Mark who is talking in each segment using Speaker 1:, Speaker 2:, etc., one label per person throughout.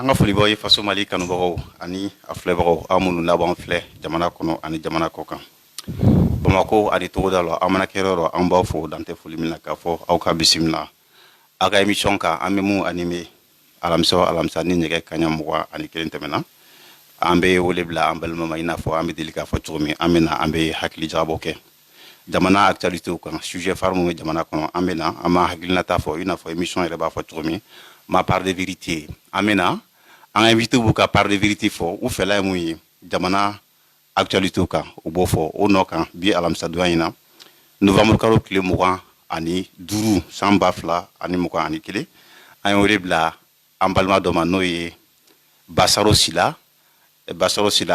Speaker 1: Anga folibaw ye faso Mali kanubagaw ani a filɛbagaw aw minnu laban filɛ jamana kɔnɔ ani jamana kɔkan. Bamako ani togoda la an mana kɛ yɔrɔ an b'aw fo dante foli min na k'a fɔ aw ka bisimila. Aw ka émission kan an bɛ mun animé alamisa ni nɛgɛ kaɲa 21 tɛmɛna. An bɛ wele bila an balima ma i n'a fɔ an bɛ deli k'a fɔ cogo min an bɛ na an bɛ hakili jagabɔ kɛ. Jamana actualité kan sujet phare mun bɛ jamana kɔnɔ an bɛ na an ma hakilinata fɔ i n'a fɔ émission yɛrɛ b'a fɔ cogo min ma part de vérité an bɛ na an invité b'u ka part de vérité fɔ u fɛla ye mun ye jamana actualité kan u b'o fɔ o nɔ kan bi alamisa donya in na novembre kalo tile 25 san 2021 an ye wele bila an balima dɔ ma n'o ye Basaro Sila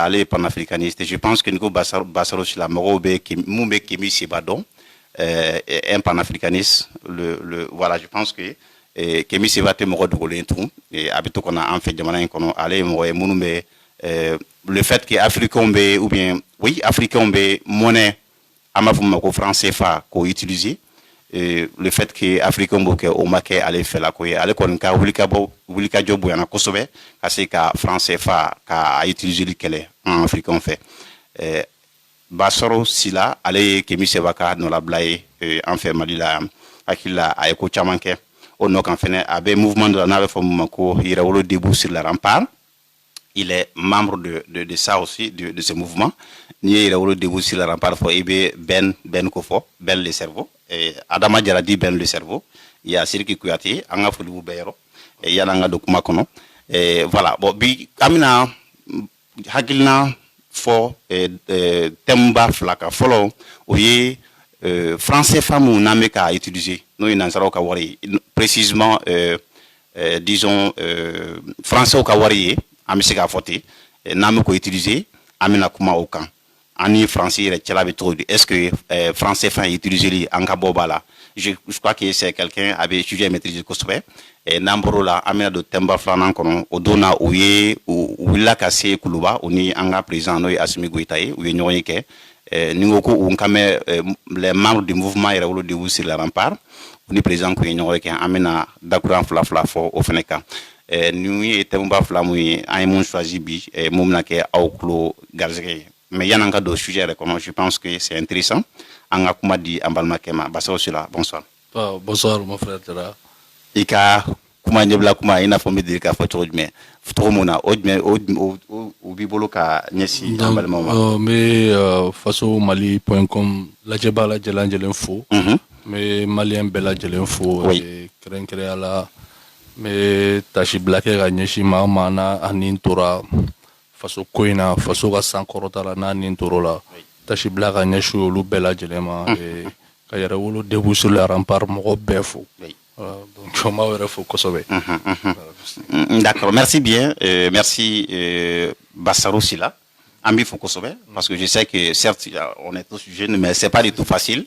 Speaker 1: ale panafricaniste. Je pense que Nico Basaro Sila mɔgɔw bɛ mun bɛ Kemi Seba dɔn un panafricaniste voilà je pense que Kemi Seba tɛ mɔgɔ dogolen tun a bɛ to ka na an fɛ jamana in kɔnɔ ale ye mɔgɔ ye minnu bɛ le fait que africains bɛ ou bien oui africains bɛ monnaie an b'a fɔ ma ko franc CFA k'o utiliser le fait que africains b'o kɛ o ma kɛ ale fɛla ko ye ale kɔni ka wulikajɔ bonyana kosɛbɛ ka se ka franc CFA ka utiliser kɛlɛ an africains fɛ Basaro Sila ale ye Kemi Seba ka nɔlabila ye an fɛ Mali la hakili la a ye ko caman kɛ o nɔ kan fɛnɛ a bɛ mouvement dɔ la n'a bɛ fɔ mun ma ko Yɛrɛwolo debout sur le rempart. Il est membre de ça aussi, de ce mouvement. Ni Yɛrɛwolo debout sur le rempart fɔ i bɛ Ben ko fɔ Ben le cerveau Adama Jara di Ben le cerveau il y a Sidiki Kuyate an ka foli b'u bɛɛ yɔrɔ yan'an ka don kuma kɔnɔ voilà bon bi an bɛna hakilina fɔ thème ba fila kan fɔlɔ o ye franc CFA mun n'an bɛ ka utiliser n'o ye nansaraw ka wari ye précisément disons français ka wari ye an bɛ se k'a fɔ ten n'an bɛ k'o utiliser an bɛna kuma o kan an ni français yɛrɛ cɛla bɛ cogo di est-ce que franc CFA utiliseli an ka bɔ b'a la je crois que c'est quelqu'un a bɛ sujet maîtriser kosɛbɛ n'an bɔr'o la an bɛna don thème ba filanan kɔnɔ o don na u wulila ka se Kuluba o ni an ka président n'o ye Asimi Goïta ye u ye ɲɔgɔn ye kɛ ni ko ko u kan bɛ les membres du mouvement Yɛrɛwolo debout sur le rempart u ni président kun ye ɲɔgɔn ye kɛ an bɛna dakuran fila fɔ o fɛnɛ kan nin ye thème ba fila mun ye an ye mun choisi bi mun bɛna kɛ aw tulo garisɛgɛ ye mais yan'an ka don sujet yɛrɛ kɔnɔ je pense que c'est intéressant an ka kuma di an balimakɛ ma Basaro Sila bonsoir.
Speaker 2: Bonsoir mon frère Tara.
Speaker 1: I ka kuma ɲɛbila kuma i n'a fɔ n bɛ deli k'a fɔ cogo mun na o b'i bolo ka ɲɛsin an balimaw ma.
Speaker 2: N bɛ fasomali.com lajɛbaa lajɛlen lajɛlen fo. N bɛ maliyɛn bɛɛ lajɛlen fo kɛrɛnkɛrɛnya la n bɛ tasi bila kɛ ka ɲɛsin maa ma n'a nin tora faso ko in na faso ka sankɔrɔta la n'a nin tor'o la tasi bila ka ɲɛsin olu bɛɛ lajɛlen ma ka Yɛrɛwolo debout sur le rempart mɔgɔ bɛɛ fo. Donc on m'a refait kosɛbɛ.
Speaker 1: D'accord, merci bien, merci Basaro Sila. An b'i fo kosɛbɛ parce que je sais que certes on est tous jeunes mais c'est pas du tout facile.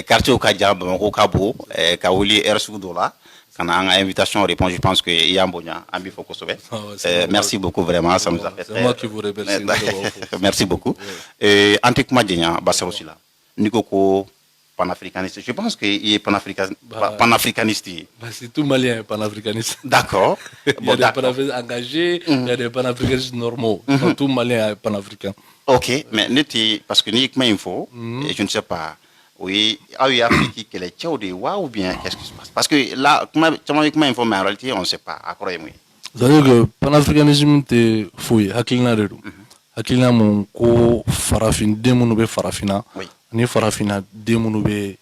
Speaker 1: Quartier ka jan Bamako ka bon ka wuli heure sugu dɔ la kana an ka invitation répond je pense que i y'an bonya an b'i fo kosɛbɛ. Merci beaucoup vraiment ça nous a fait.
Speaker 2: C'est moi qui vous remercie.
Speaker 1: Merci beaucoup. An tɛ kuma jɛnya Basaro Sila n'i ko panafricaniste. Je pense qu'il est panafricaniste.
Speaker 2: C'est tout malien panafricaniste.
Speaker 1: D'accord.
Speaker 2: Il y a des panafricanistes engagés, il y a des panafricanistes normaux. Tout malien est panafricain.
Speaker 1: Ok, mais parce que ni info, je ne sais pas. Oui, il y a Afrique qui est tchao de wa ou bien qu'est-ce qui se passe? Parce que là, comment info, mais en réalité, on ne sait pas.
Speaker 2: C'est-à-dire que panafricanisme est fouillé. Hakilina de tout. Hakilina mon ko farafin demonu be farafina. Ni farafina den minnu bɛ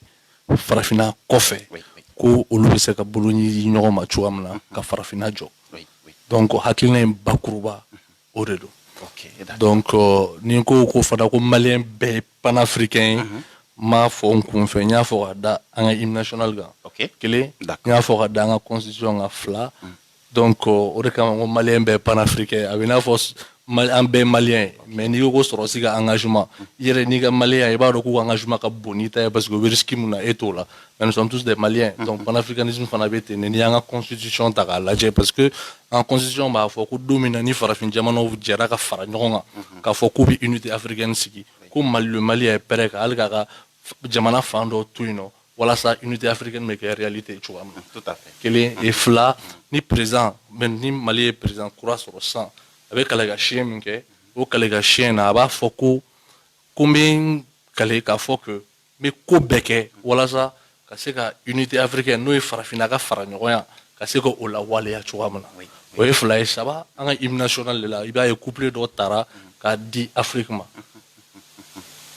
Speaker 2: farafina kɔfɛ ko olu bɛ se ka bolo ɲi ɲɔgɔn ma cogoya min na ka farafina jɔ donc hakilina in bakuruba o de don donc ni ko fana ko maliyɛn bɛɛ ye panafricain ye n m'a fɔ n kun fɛ n y'a fɔ ka da an ka hymne national kan kelen n y'a fɔ ka da an ka constitution kan fila donc o de kama ko maliyɛn bɛɛ ye panafricain a bɛ i n'a fɔ an bɛɛ maliyɛn mais n'i ko sɔrɔsi ka engagement i yɛrɛ n'i ka maliyɛn i b'a dɔn k'u engagement ka bon n'i ta ye parce que o bɛ risque mun na e t'o la mais nous sommes tous des maliens donc panafricanisme fana bɛ ten n'i y'an ka constitution ta k'a lajɛ parce que an constitution b'a fɔ ko don min na ni farafin jamanaw jɛra ka fara ɲɔgɔn kan k'a fɔ k'u bɛ unité africaine sigi ko le Mali est prêt ka hali k'a ka jamana fan dɔ to yen nɔ voilà ça unité africaine mais que réalité tu vois
Speaker 1: Tout à fait.
Speaker 2: kelen et fila ni président ben ni Mali ye président kura sɔrɔ sisan a bɛ kale ka siɲɛ min kɛ o kale ka siɲɛ na a b'a fɔ ko n bɛ kale k'a fɔ que n bɛ ko bɛɛ kɛ walasa ka se ka unité africaine n'o ye farafinna ka fara ɲɔgɔn yan ka se ka o lawaleya cogoya min na o ye fila ye saba an ka hymne national de la i b'a ye couplet dɔ tara k'a di Afrique ma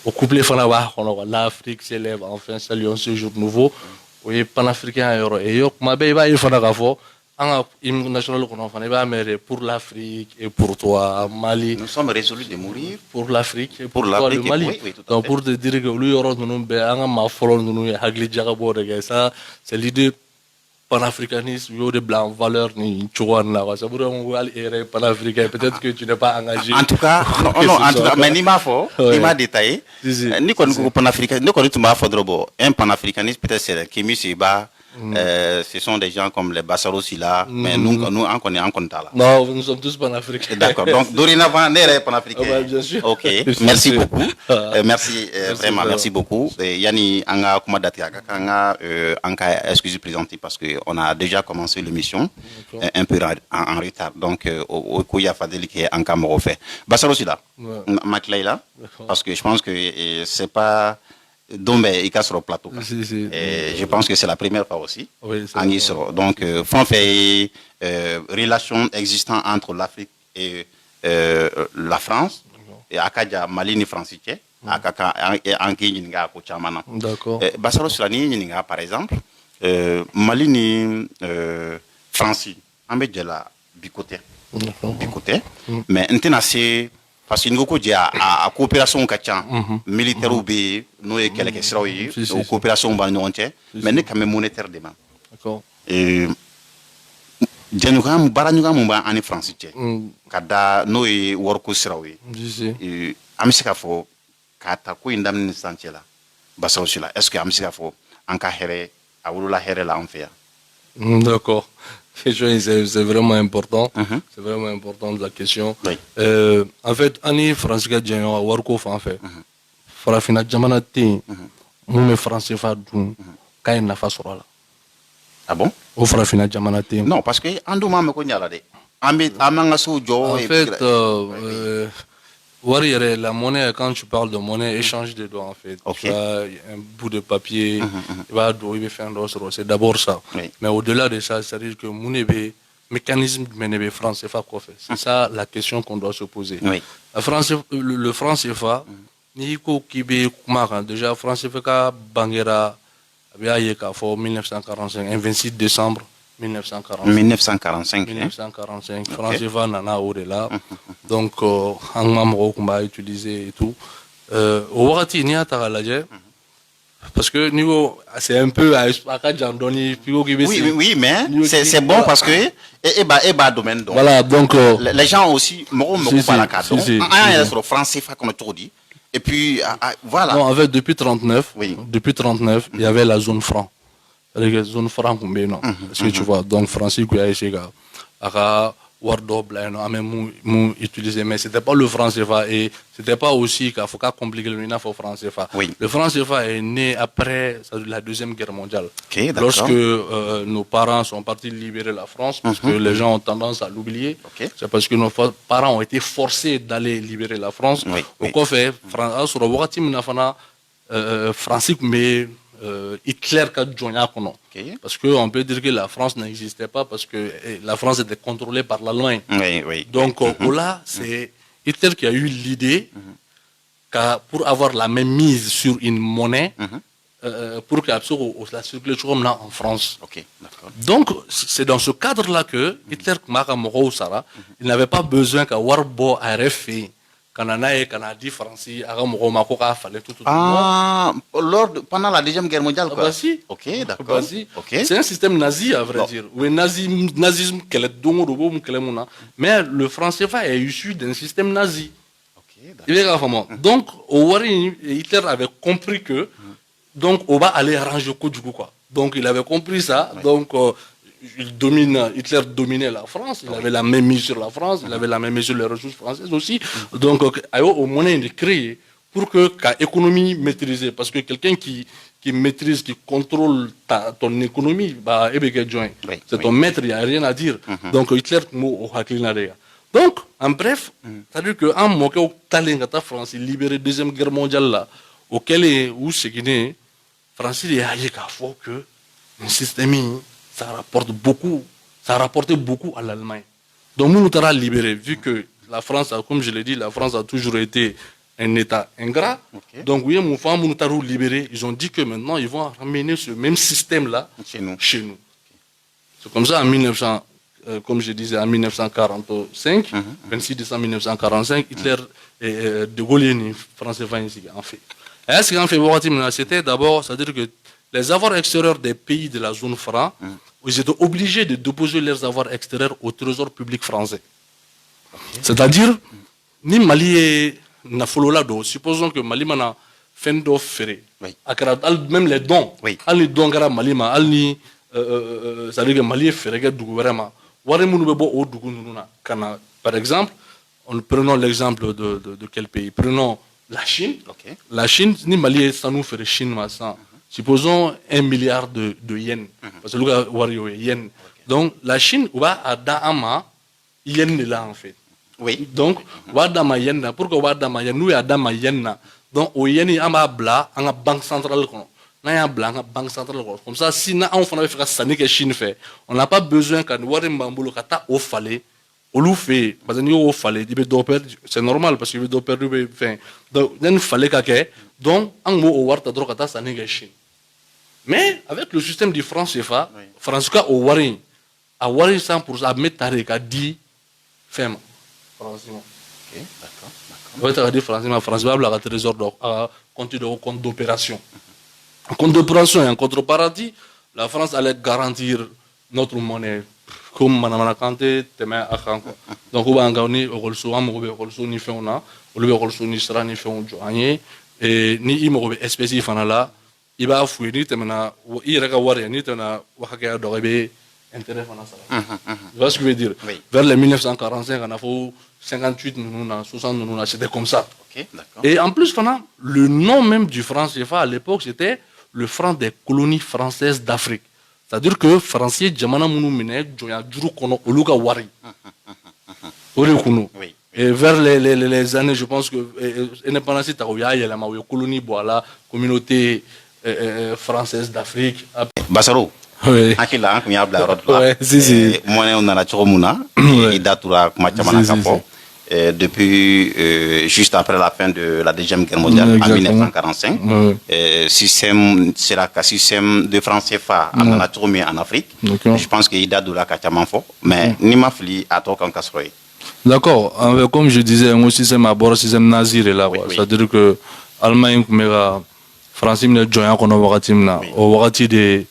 Speaker 2: o couplet fana b'a kɔnɔ quoi l'Afrique s'élève enfin saluons ce jour nouveau o ye panafricain yɔrɔ ye yɔrɔ kuma bɛɛ i b'a ye fana k'a fɔ an ka hymne national kɔnɔ fana i b'a mɛn de pour l'Afrique et pour toi Mali.
Speaker 1: Nous sommes résolus de mourir
Speaker 2: pour l'Afrique et pour toi le Mali.
Speaker 1: Oui, tout à
Speaker 2: donc
Speaker 1: fait.
Speaker 2: pour te dire que olu yɔrɔ ninnu bɛɛ an ka maa fɔlɔ ninnu ye hakili jagabɔ de kɛ ça c'est l'idée panafricanisme y'o de bila en valeur ni cogoya nin na quoi c'est pour ça ko hali e yɛrɛ ye panafricain peut-être que tu n'es pas engagé.
Speaker 1: En tout cas, non, en tout cas, mais ni m'a fort, ni m'a détaillé. Ni qu'on panafricain, ni qu'on tu m'as fait drobo. Un panafricaniste peut-être c'est Kémy Séba. Ce sont des gens comme les Bassaro Silla, mais nous on connaît en compte là.
Speaker 2: Non, nous sommes tous panafricains.
Speaker 1: D'accord. Donc dorénavant, n'est pas panafricain.
Speaker 2: Ah bah, bien sûr.
Speaker 1: Ok. Merci beaucoup. Merci vraiment, merci beaucoup. Yani anga kuma dati aga kanga anka excusez présenter parce que on a déjà commencé l'émission un peu en retard. Donc au coup il y a fallu que anka mo fait. Bassaro Silla. Makleila parce que je pense que c'est pas Dombe et sur le plateau. Je pense que c'est la première fois aussi.
Speaker 2: Oui,
Speaker 1: donc, fait relation existant entre l'Afrique et la France. Et Akaja Malini Francique. Akaka Anki Ninga Kochamana.
Speaker 2: D'accord.
Speaker 1: Bassaro Sulani Ninga, par exemple. Malini Franci. Ambedjela Bicoté. Bicoté. Mais maintenant, c'est. Parce que nous avons la coopération militaire ou nous et quelques serailles, la coopération mais nous quand même monétaire demain.
Speaker 2: D'accord.
Speaker 1: Et nous avons en France. Kada nous et worko serailles. Et amsika fo kata ko indam santiela. Basa aussi là. Est-ce que amsika fo anka here awula here la enfer.
Speaker 2: D'accord. C'est vraiment important. C'est vraiment important de la question.
Speaker 1: Oui.
Speaker 2: En fait, Annie Francisca Django, Warko en fait. Farafina Djamanati, Moumé Français Fadou, Kayen Nafa Sorala.
Speaker 1: Ah bon?
Speaker 2: Au Farafina Djamanati.
Speaker 1: Non, parce que Andouma me connaît là. En
Speaker 2: fait, la monnaie, quand tu parles de monnaie, échange de doigts en fait.
Speaker 1: Okay.
Speaker 2: Tu as un bout de papier, c'est d'abord ça.
Speaker 1: Oui.
Speaker 2: Mais au-delà de ça, c'est-à-dire que le mécanisme du franc CFA quoi fait. C'est ça la question qu'on doit se poser.
Speaker 1: Oui.
Speaker 2: Le franc CFA, déjà franc CFA Banguera, 1945, 26 décembre 1945. 1945. France va nana au-delà. Donc, on va utiliser et tout. Au Warati, il y a parce que niveau c'est un peu
Speaker 1: oui mais c'est bon parce que et domaine donc
Speaker 2: voilà donc
Speaker 1: les gens aussi français comme tu dis et puis voilà
Speaker 2: non en fait depuis 39
Speaker 1: oui.
Speaker 2: Depuis 39 il y avait la zone franc la zone franc combien non est-ce que tu vois donc Francis qui a essayé à Wardo même utilisé mais c'était pas le franc CFA et c'était pas aussi qu'il faut compliquer le franc CFA.
Speaker 1: Oui.
Speaker 2: Le franc CFA est né après la deuxième guerre mondiale.
Speaker 1: Okay,
Speaker 2: lorsque nos parents sont partis libérer la France parce que les gens ont tendance à l'oublier.
Speaker 1: Okay.
Speaker 2: C'est parce que nos parents ont été forcés d'aller libérer la France.
Speaker 1: Oui.
Speaker 2: Au quoi fait sur le Francis mais Hitler a gagné. Parce qu'on peut dire que la France n'existait pas parce que la France était contrôlée par l'Allemagne.
Speaker 1: Oui, oui.
Speaker 2: Donc là, c'est Hitler qui a eu l'idée pour avoir la même mise sur une monnaie pour que la circule en France.
Speaker 1: Okay,
Speaker 2: donc c'est dans ce cadre-là que Hitler, il n'avait pas besoin qu'à Warbo RFI. Canadi, Francis, fallait tout
Speaker 1: pendant la deuxième guerre mondiale quoi.
Speaker 2: Si.
Speaker 1: Ok, d'accord. Okay.
Speaker 2: C'est un système nazi à vrai dire. Oui, nazisme mais le franc CFA est issu d'un système nazi. Okay, donc Hitler avait compris que donc on va aller arranger du coup quoi. Donc il avait compris ça. Oui. Donc Hitler dominait la France, il avait la même mise sur la France, il avait la même mise sur les ressources françaises aussi. Donc, au monnaie de créer pour que l'économie maîtrisée, parce que quelqu'un qui qui maîtrise, qui contrôle ton économie, bah, c'est ton maître, il n'y a rien à dire. Donc, Hitler, donc, en bref, c'est-à-dire qu'un moquet au talent de France, libéré de la Deuxième Guerre mondiale, là, auquel est où c'est Guinée, France, il y a que le système, ça a rapporté beaucoup à l'Allemagne. Donc, nous nous avons libérés, vu que la France, comme je l'ai dit, la France a toujours été un État ingrat. Donc, oui, mon femme, nous avons libérés. Ils ont dit que maintenant, ils vont ramener ce même système-là chez nous. C'est comme ça, en 1900, comme je disais, en 1945, 26 décembre 1945, Hitler et De Gaulle, français, en fait. Et ce qu'on fait, c'était d'abord, c'est-à-dire que les avoirs extérieurs des pays de la zone franc, ils étaient obligés de déposer leurs avoirs extérieurs au trésor public français. C'est-à-dire, ni Mali est Nafololado, supposons que Mali mana fait ferré, même les dons, les dons gara Mali ma, c'est-à-dire que Mali est ferré que vraiment. Par exemple, prenons l'exemple de quel pays? Prenons la Chine. La Chine, ni Mali ça nous fait Chine supposons 1 milliard de yens. Parce que le yen. Donc la Chine va à Dahama yen là en fait.
Speaker 3: Oui.
Speaker 2: Donc wadama yen pourquoi wadama yen nous ya dama yen donc au yen amba bla en banque centrale na ya bla en banque centrale comme ça si na on fait faire ça que Chine fait on n'a pas besoin quand wari mbambulo kata au fallait au lou fait parce que au fallait c'est normal parce que do perdu fin donc il fallait que donc en mot au warta droit kata ça que Chine. Mais avec le système du franc CFA, France au wari a wari 100% à mettre à 10 ferme. Franchement.
Speaker 3: Ok, d'accord.
Speaker 2: France va avoir un trésor à compte d'opération. En compte d'opération et en contrepartie, la France allait garantir notre monnaie. Comme Manamana Kante, Tema Akanko. Donc, on va en gagner au Rolso, ni fait on a, au Rolso ni sera ni fait on joigne, et ni immobe espèce fanala, il va fouiller, ni temena, il y a warrior, ni tena, Wakaka d'Orebe, intérêt fanala. Tu vois ce que je veux dire? Vers les 1945, on a fait 58, 60, c'était comme ça.
Speaker 3: Okay,
Speaker 2: et en plus, le nom même du franc CFA à l'époque, c'était le franc des colonies françaises d'Afrique. C'est-à-dire que français, Djamana Mounou Mine, Djoya Djuru Kono, Oluga Wari. Et vers les années, je pense que l'indépendance, il y a la colonie, voilà, communauté française d'Afrique.
Speaker 3: Bassaro.
Speaker 2: Oui.
Speaker 3: Akila ya bla rod la.
Speaker 2: Ouais, si.
Speaker 3: Moi on a la choromuna et datura kuma chamana kapo. Depuis juste après la fin de la Deuxième Guerre mondiale en 1945, système c'est la système de franc CFA en a mis en Afrique. Je pense qu'il date de la Kachamanfo, mais ni ma fili à toi quand casseroy.
Speaker 2: D'accord, comme je disais, un système à bord, système nazi est là. C'est-à-dire que l'Allemagne, France, il y a un peu de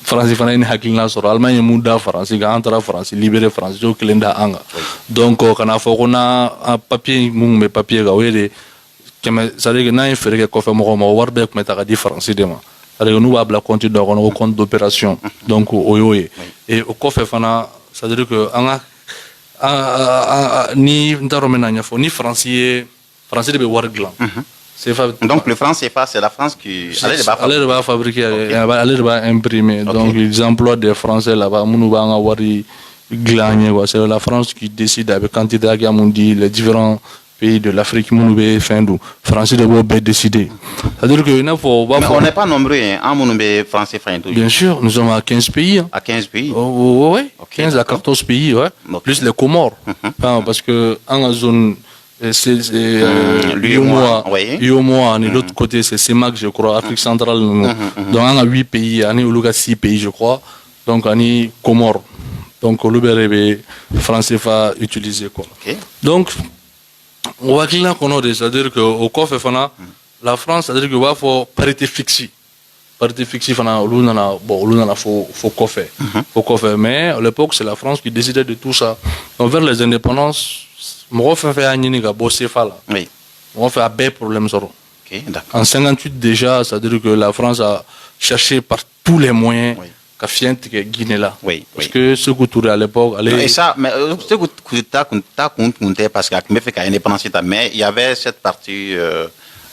Speaker 2: France fana ni hakilina sɔrɔ Allemagne ye mun da France kan an taara France libéré France jo kelen da an kan donc kana fɔ ko na papier mun bɛ papier kan o ye de kɛmɛ c'est à dire que n'an ye feere kɛ kɔfɛ mɔgɔw ma o wari bɛɛ tun bɛ ta ka di France de ma c'est à dire que n'u b'a bila compte dɔ kɔnɔ ko compte d'opération donc o y'o ye et o kɔfɛ fana c'est à dire que an ka ni n t'a dɔn n bɛ na ɲɛfɔ ni France de bɛ wari dilan.
Speaker 3: Donc le franc CFA, c'est la France qui
Speaker 2: allait va fabriquer, allait va imprimer. Donc ils emploient des Français là-bas. C'est la France qui décide avec quantité à dit les différents pays de l'Afrique. Français de décider. C'est-à-dire que
Speaker 3: on n'est pas nombreux en français.
Speaker 2: Bien sûr, nous sommes à 15 pays.
Speaker 3: À 15 pays.
Speaker 2: Oui, 15 à 14 pays, plus les Comores. Parce que en zone c'est l'UOMOA, et de l'autre côté c'est CEMAC, je crois, Afrique centrale. Donc on a 8 pays, on a 6 pays, je crois. Donc on a Comores. Donc le français va utiliser quoi. Donc on va cliquer c'est-à-dire qu'au coffre la France, c'est-à-dire qu'il va faire parité fixée. Parité fixée, on a faut coffre. Mais à l'époque c'est la France qui décidait de tout ça. Donc vers les indépendances. Moi, je fais un bossé là.
Speaker 3: Oui.
Speaker 2: On fait un bel problème. En 58 déjà, c'est-à-dire que la France a cherché par tous les moyens qu'à faire Guinée là.
Speaker 3: Oui.
Speaker 2: Parce que ce que tu à l'époque,
Speaker 3: et ça, mais ce que tu as compté parce qu'il y a indépendance, mais il y avait cette partie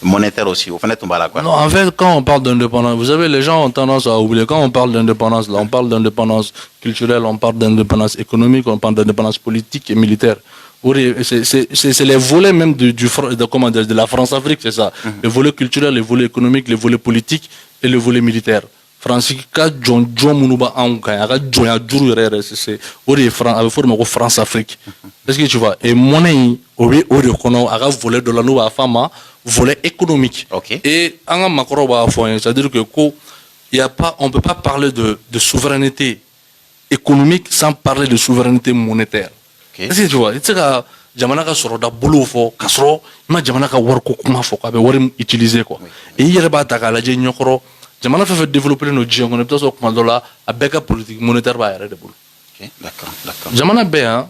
Speaker 3: monétaire aussi. Au fait, quoi.
Speaker 2: Non, en fait, quand on parle d'indépendance, vous savez, les gens ont tendance à oublier. Quand on parle d'indépendance, là, on parle d'indépendance culturelle, on parle d'indépendance économique, on parle d'indépendance politique et militaire. C'est les volets même de la France-Afrique, c'est ça. Le volet culturel, le volet économique, le volet politique et le volet militaire. France ka John Munuba Anka, c'est France-Afrique. Est-ce que tu vois? Et monnaie, volet de la nouvelle femme, volet économique.
Speaker 3: Okay.
Speaker 2: Et c'est-à-dire que on ne peut pas parler de souveraineté économique sans parler de souveraineté monétaire.
Speaker 3: Okay.
Speaker 2: Est-ce que tu vois? Jamana ka sɔrɔ da bolo fɔ ka sɔrɔ ma jamana ka wari ko kuma fɔ k'a bɛ wari utiliser quoi. Et i yɛrɛ b'a ta k'a lajɛ ɲɛkɔrɔ jamana fɛn fɛn développer no diɲɛ kɔnɔ i bɛ taa sɔrɔ kuma dɔ la a bɛɛ ka politique monétaire b'a yɛrɛ de bolo.
Speaker 3: Okay. D'accord.
Speaker 2: Jamana bɛɛ hein.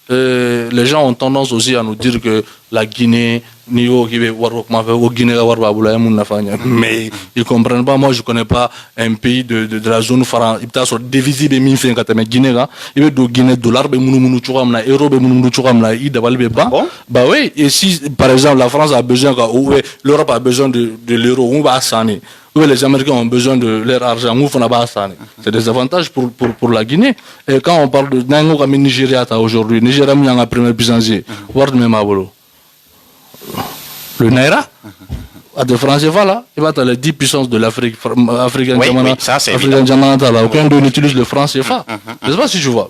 Speaker 2: Les gens ont tendance aussi à nous dire que la Guinée, mais ils ne comprennent pas. Moi, je ne connais pas un pays de la zone franc. Il y a des devises qui sont Guinée. Il y a des Guinée dollars, des euros, des bah oui, et si par exemple la France a besoin, l'Europe a besoin de l'euro, on va s'en les Américains ont besoin de leur argent, c'est des avantages pour la Guinée. Et quand on parle de Nigeria aujourd'hui, Nigeria est la première puissance. Le Naira, à de francs CFA là, il va être les 10 puissances de l'Afrique africaine.
Speaker 3: Oui, ça c'est
Speaker 2: évident. Aucun d'eux n'utilise le franc CFA. Je ne sais pas si tu vois.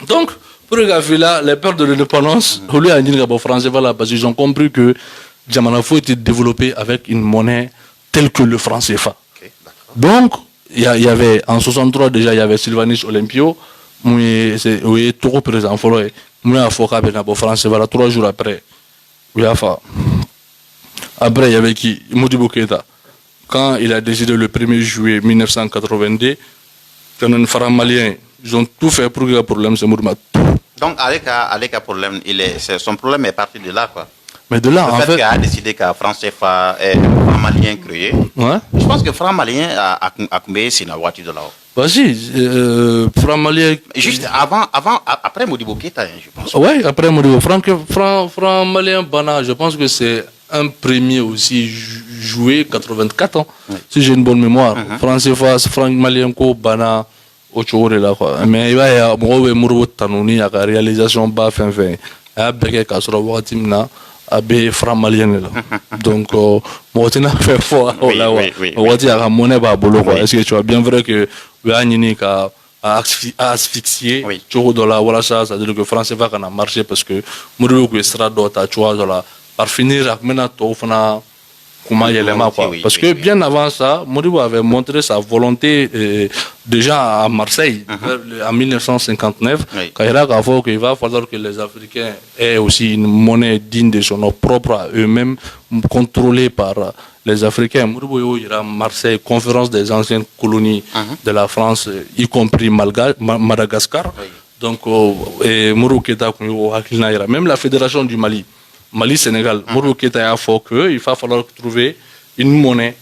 Speaker 2: Donc, pour les gars là, les peurs de l'indépendance, au lieu de dire le franc CFA là, parce qu'ils ont compris que Djamanafo était développé avec une monnaie tel que le franc CFA. Okay, donc, il y avait, en 63 déjà, il y avait Sylvanus Olympio, oui, Togo président, il y a franc CFA, 3 jours après. Après, il y avait qui Modibo Keïta. Quand il a décidé le 1er juillet 1982, un franc malien, ils ont tout fait pour que le problème se mourme.
Speaker 3: Donc, avec un problème, son problème est parti de là, quoi.
Speaker 2: Mais de là,
Speaker 3: en fait, qu'il a décidé que France CFA est franc malien créé.
Speaker 2: Ouais.
Speaker 3: Je pense que franc malien a combien c'est la voiture de là.
Speaker 2: Vas-y, franc malien.
Speaker 3: Juste après Modibo Keïta, je pense.
Speaker 2: Oui, après Modibo. Franc malien, Bana, je pense que c'est un premier aussi joué 84 ans, si j'ai une bonne mémoire. Franc CFA, franc malien, Bana, Ochore là, quoi. Mais il y a la réalisation bas fin. Il y a Beke Kasro Watimna. Abe franc malien là. Donc moi tu n'as fait fort là on dit à monnaie ba bolo quoi. Est-ce que tu as bien vrai que Wanyini a asphyxié toujours dans la voilà ça c'est à dire que français va qu'on a marché parce que Modibo que sera d'autres tu vois là par finir avec maintenant tout fana comment il est quoi parce que bien avant ça Modibo avait montré sa volonté déjà à Marseille en 1959 quand il a dit qu'il va falloir que les Africains aient aussi une monnaie digne de son nom propre à eux-mêmes contrôlée par les Africains. Modibo il a Marseille conférence des anciennes colonies de la France y compris Madagascar donc Modibo Keïta même la fédération du Mali-Sénégal, Modibo Keïta a fait qu'il va falloir trouver une monnaie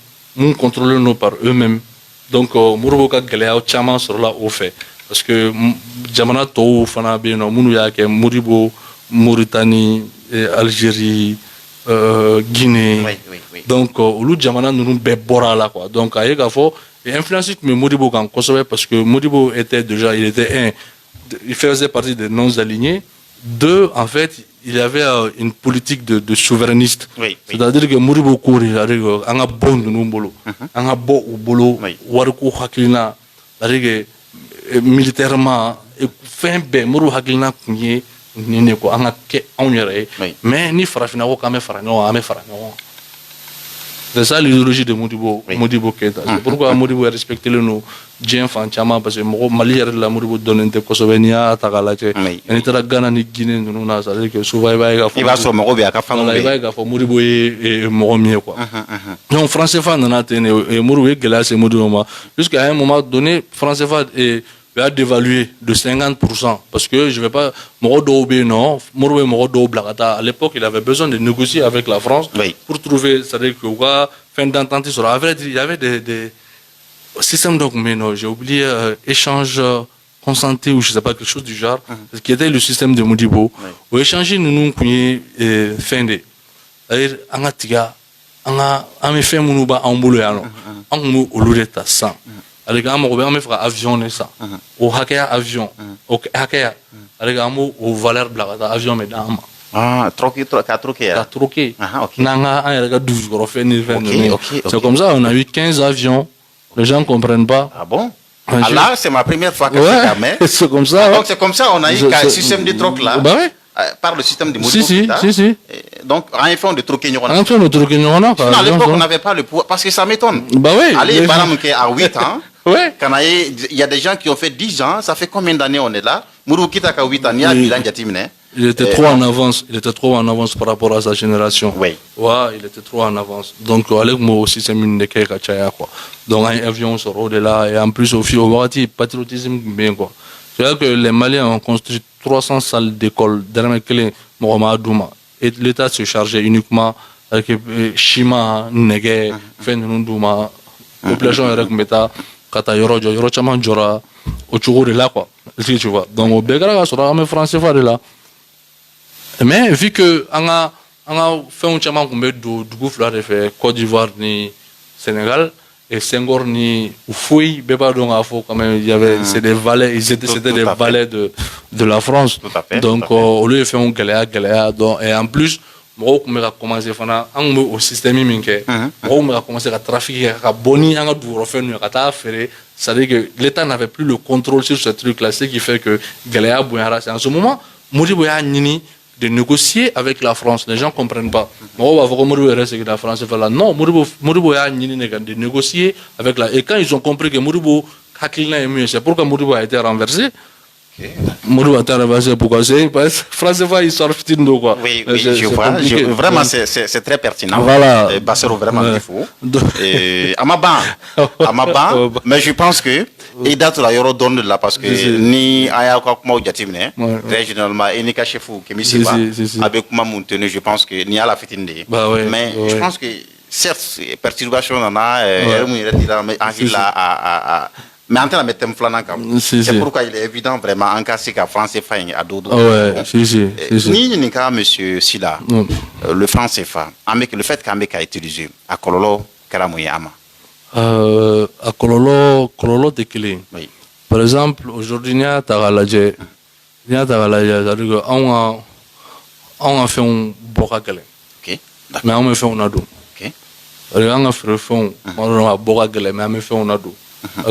Speaker 2: contrôlée par eux-mêmes. Donc, Modibo Keïta a chaman sur là au fait. Parce que Djamana Tou, Fana Beno, Mounouyak, Modibo, Mauritanie, Algérie, Guinée. Donc, au Djamana nous bébora là quoi. Donc, il y a et influencé que Modibo quand Kosovo parce que Modibo était déjà, il faisait partie des non-alignés. Deux, en fait, il y avait une politique de souverainiste. C'est-à-dire que Modibo Kouri, on a bon de nous bolo, on a bon au bolo, Waruko Hakilina, militairement, fin ben, Modibo Hakilina Kounye, Nineko, on a ke on yere, mais ni Farafina, Kame Farano, Ame Farano. C'est ça l'idéologie de Modibo Keïta. C'est pourquoi Modibo a respecté le nom Djen Fanchama, parce que Mali la Modibo donne un Kosovenia, Tagalate, et il Ghana ni Guinée, nous n'avons pas dit que souvent il va
Speaker 3: sur Morobi à Kafan.
Speaker 2: Il va faire Modibo et Moromie, quoi. Donc, français fan, on a tenu, et Modibo Gelas et Modibo, jusqu'à un moment donné, français fan a dévalué de 50%, parce que je ne vais pas à l'époque il avait besoin de négocier avec la France pour trouver, c'est-à-dire que fin d'entente il y avait des systèmes donc mais non j'ai oublié échange consenti ou je sais pas quelque chose du genre qui était le système de Modibo où échanger nous fin de c'est-à-dire Angatiga an bɛ fɛn minnu b'an bolo yan nɔ an tun bɛ olu de ta sisan ale an mago bɛ an bɛ fɛ ka avion de san o hakɛya avion o hakɛya ale an b'o valeur bila ka taa avion bɛ d'an ma.
Speaker 3: Ah, troquer.
Speaker 2: N'an ka an yɛrɛ ka dugukɔrɔfɛn ni fɛn ninnu. C'est comme ça on a eu 15 avions. Les gens ne comprennent pas.
Speaker 3: Ah bon? Là, c'est ma première fois que je fais.
Speaker 2: C'est comme ça.
Speaker 3: Donc c'est comme ça on a eu un système de troc là.
Speaker 2: Bah oui.
Speaker 3: Par le système de moto.
Speaker 2: Si.
Speaker 3: Donc, en effet, de troquer.
Speaker 2: En effet, de troquer.
Speaker 3: À l'époque, on n'avait pas le pouvoir. Parce que ça m'étonne.
Speaker 2: Bah oui.
Speaker 3: Allez, par exemple, à 8 ans,
Speaker 2: ouais.
Speaker 3: Quand il y a des gens qui ont fait 10 ans, ça fait combien d'années on est là? Mourou Kitaka 8 ans, il y a bilan Jatimine.
Speaker 2: Il était trop en avance. Il était trop en avance par rapport à sa génération.
Speaker 3: Oui.
Speaker 2: Ouais, il était trop en avance. Donc, avec moi aussi, c'est une des quoi. Donc, un avion sort au-delà. Et en plus, au patriotisme, bien quoi. C'est-à-dire que les Maliens ont construit 300 salles d'école derrière lesquelles Mohamed et l'État se chargeait uniquement avec Shima, Nege, Fenundouma, population avec Meta, Kata Yorojo, Yorochaman Jora, Ochuro de là quoi. Tu vois. Donc au Bégra, sur l'armée française de là. Mais vu que on a fait un chaman comme du gouffre là, fait Côte d'Ivoire ni Sénégal. Et Senghor ni Oufouy, quand même, il y avait, c'est des valets, c'était des valets de la France.
Speaker 3: Tout à fait,
Speaker 2: donc, au lieu de faire un galère, et en plus, moi, on a commencé à faire au système minké, on a commencé à trafiquer, à boni, à faire, c'est-à-dire que l'État n'avait plus le contrôle sur ce truc-là, ce qui fait que galère, c'est en ce moment, Modibo Nini, de négocier avec la France. Les gens ne comprennent pas. Non, la France fait là. Non, Modibo a de négocier avec la. Et quand ils ont compris que Modibo est mieux, c'est pourquoi Modibo a été renversé. Modibo a été renversé pourquoi c'est France va ils sortent de quoi.
Speaker 3: Oui, je vois. Vraiment, c'est très pertinent.
Speaker 2: Voilà.
Speaker 3: Bassero vraiment il faut. Amaban, mais je pense que et date la yoro donne là parce que ni aya quoi comment jatimne régionalement et ni kachefu que misiba avec comment monter je pense que ni à la fitinde mais je pense que certes perturbation en a mais en termes de thème flanant c'est pourquoi il est évident vraiment en cas que France est failli à d'autres ni ni cas monsieur Sila le franc CFA avec le fait qu'Amérique a utilisé à Kololo Karamoyama
Speaker 2: à Kololo de Kili. Par exemple, aujourd'hui, il y a Tagaladje. C'est-à-dire qu'on a fait un Bokagale. Mais on a fait un ado. On a fait un Bokagale, mais on a fait un ado.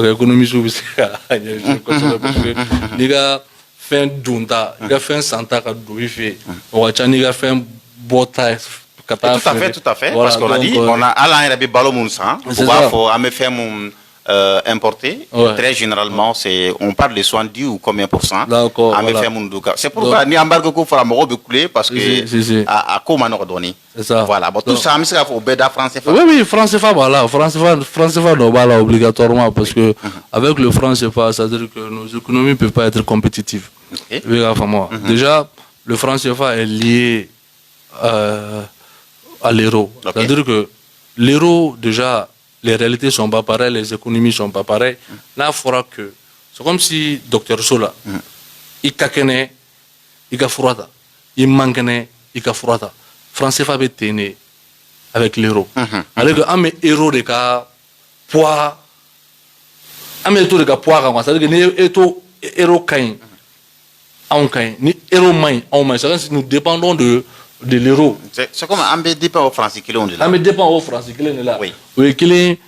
Speaker 2: L'économie sous il a fait un Dunda, il a fait un Santa Kadouifi, on a fait un Bota. Tout
Speaker 3: à fait. Voilà, parce qu'on a dit, on a Alain Rabi Balomounsa, on a fait mon importé. Très généralement, on parle de 70 ou combien % C'est pourquoi ni embargo qu'on fera moro couler parce que à comment on donné.
Speaker 2: C'est ça.
Speaker 3: Voilà. Tout ça, c'est au Beda français.
Speaker 2: Oui, français fa voilà, français fa là obligatoirement parce que avec le français fa, ça veut dire que nos économies ne peuvent pas être compétitives. Déjà, le français fa est lié à l'euro. C'est-à-dire que l'euro, déjà, les réalités ne sont pas pareilles, les économies ne sont pas pareilles. Là, il faudra que. C'est comme si Dr Sola, il kakene, il kafurata, il mankene, il kafurata. Français va être né avec l'euro. Alors que un euro de cas poids, un euro de cas poids, c'est-à-dire que ni euro kain, on kain, ni euro main, on main. C'est-à-dire que nous dépendons de l'euro.
Speaker 3: C'est comme un dépend au français qu'il est là.
Speaker 2: Un dépend au français qu'il est là. Oui, qu'il est.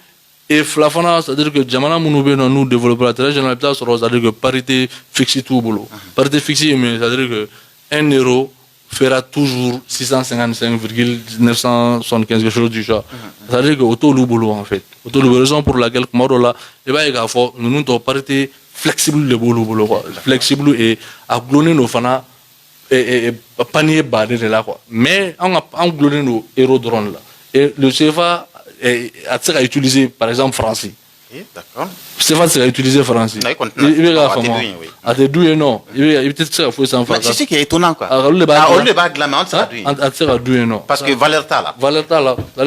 Speaker 2: Et Flafana, c'est-à-dire que Jamana Mounoube, nous développons la télé, c'est-à-dire que parité fixe tout boulot. Parité fixe, c'est-à-dire que 1 euro fera toujours 655,975 quelque chose du genre. C'est-à-dire que auto le boulot en fait. Auto le raison pour laquelle là, et ben il faut nous nous parité flexible le boulot flexible et à glonner nos fana et panier badé de là quoi. Mais on a glonné nos aérodrones là et le CFA a utilisé par exemple français.
Speaker 3: D'accord.
Speaker 2: C'est facile à utiliser français. Il est là comment? À des douilles non. Il est peut-être ça faut s'en faire.
Speaker 3: C'est ce qui est étonnant quoi.
Speaker 2: On le bat
Speaker 3: de la main
Speaker 2: à douille non.
Speaker 3: Parce que Valerta là.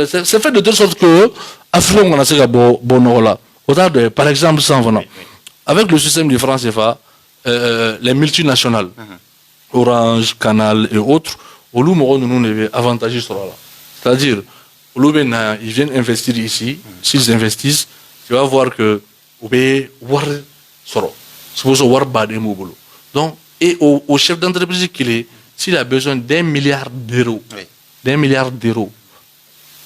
Speaker 2: C'est fait de telle sorte que Afrique on a ça bon là. Autant par exemple sans venant. Avec le système du franc CFA, les multinationales, Orange, Canal et autres, au loup nous avons avantagé sur là. C'est-à-dire ils viennent investir ici. S'ils investissent, tu vas voir que donc, et au chef d'entreprise qu'il est, s'il a besoin d'1 milliard d'euros, d'1 milliard d'euros,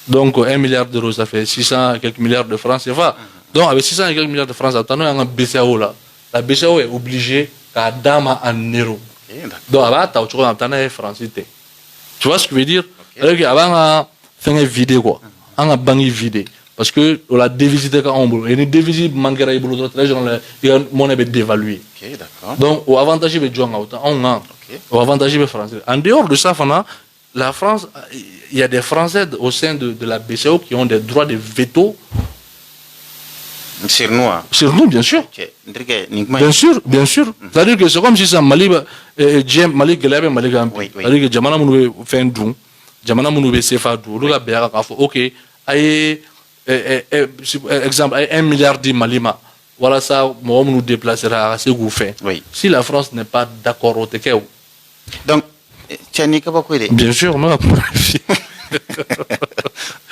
Speaker 2: donc 1 milliard d'euros, ça fait 600 et quelques milliards de francs CFA. Donc avec 600 et quelques milliards de francs, attendons un BCAO là. La BCAO est obligée qu'à dama en euros. Donc avant, tu as français. Tu vois ce que je veux dire? Alors qu'avant, on a vidé quoi. On a bangi vidé. Parce que la devise est en boulot. Et les devises manqueraient les boulot très gens, la monnaie est dévaluée. Donc, au avantage de jouer en autant, on a. Au avantage de français. En dehors de ça, la France, il y a des Français au sein de la BCO qui ont des droits de veto.
Speaker 3: Sur nous,
Speaker 2: Sur nous, bien sûr. Bien sûr, bien sûr. C'est-à-dire que c'est comme si ça Mali, Mali, Galabé, Mali, Gampi. C'est-à-dire que Jamana Mounou fait un don. Jamana Mounou fait un don. Le gars, ok, exemple, 1 milliard de Malima. Voilà ça, moi, nous déplacera à ce que vous faites. Si la France n'est pas d'accord au TKO.
Speaker 3: Donc, tu as pas quoi.
Speaker 2: Bien sûr, non.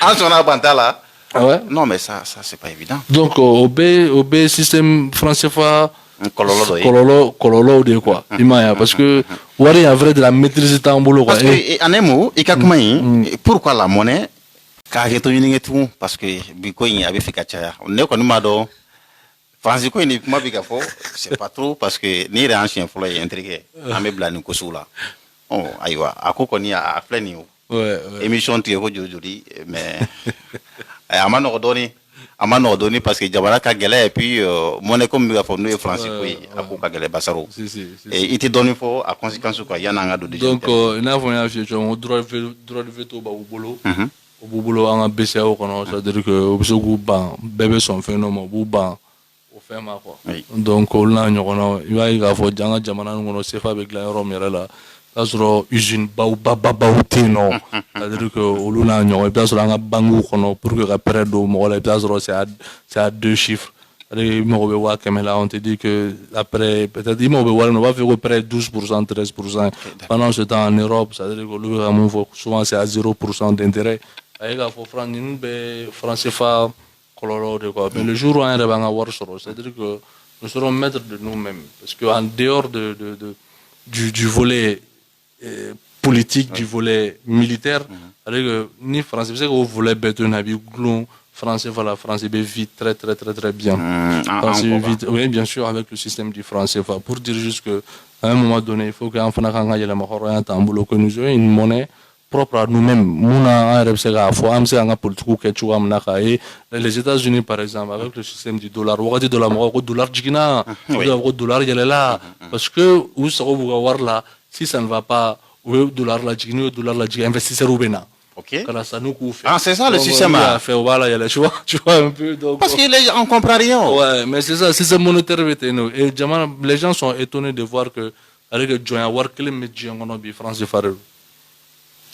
Speaker 3: En son avantage
Speaker 2: ah ouais?
Speaker 3: Non, mais ça c'est pas évident.
Speaker 2: Donc, au B système français, kololo de quoi. Parce que, il y a vrai de la maîtrise de boulot.
Speaker 3: Parce que, en un mot, pourquoi la monnaie? Parce que Bitcoin avait fait catcher. On est connu maintenant. Francis Coin n'est pas bien fort. C'est pas trop parce que ni les anciens follow est intrigué. Amé blani kosula. Oh, aïwa. À quoi qu'on y a plein de émission tu es aujourd'hui, mais à man ordonné parce que Jabara Kagele et puis mon école me a formé Francis Coin à quoi Kagele Bassaro. Et il te donne faut à conséquence quoi. Y en a de
Speaker 2: donc il a voulu afficher un droit de veto au boulot. Au boulot en BCAO c'est-à-dire que au second ban bébé son phénomène au ban au fait ma quoi. Donc là il va y avoir janga jamana ngono sefa avec la Rome là là sur usine bautino c'est-à-dire que au là il y a sur un bangu pour que après do mo là c'est à 2 chiffres. Il m'a on te dit que après peut-être il m'a on va faire près 12% 13%. Pendant ce temps en Europe c'est-à-dire que le souvent c'est à 0% d'intérêt. Il faut prendre une franc CFA coloré de quoi. Mais le jour où on va avoir c'est-à-dire que nous serons maîtres de nous-mêmes. Parce qu'en dehors du volet politique, du volet militaire, c'est-à-dire que ni français, c'est que vous voulez bête un avis glon français, voilà, français vite très très très très bien. Vite, oui, bien sûr, avec le système du français, pour dire juste que à un moment donné, il faut qu'en fin de que nous ayons une monnaie propre à nous-mêmes. Les États-Unis, par exemple, avec le système du dollar, le dollar le dollar il est là. Parce que vous savez voir là, si ça ne va pas, le dollar la investisseur ou bena.
Speaker 3: Ah, c'est ça le système.
Speaker 2: Voilà, tu vois un peu. Donc,
Speaker 3: parce que les gens ne comprennent rien.
Speaker 2: Ouais, mais c'est ça, c'est ce monétaire. Et les gens sont étonnés de voir que, avec le joint, voir que les médias en France de Farel.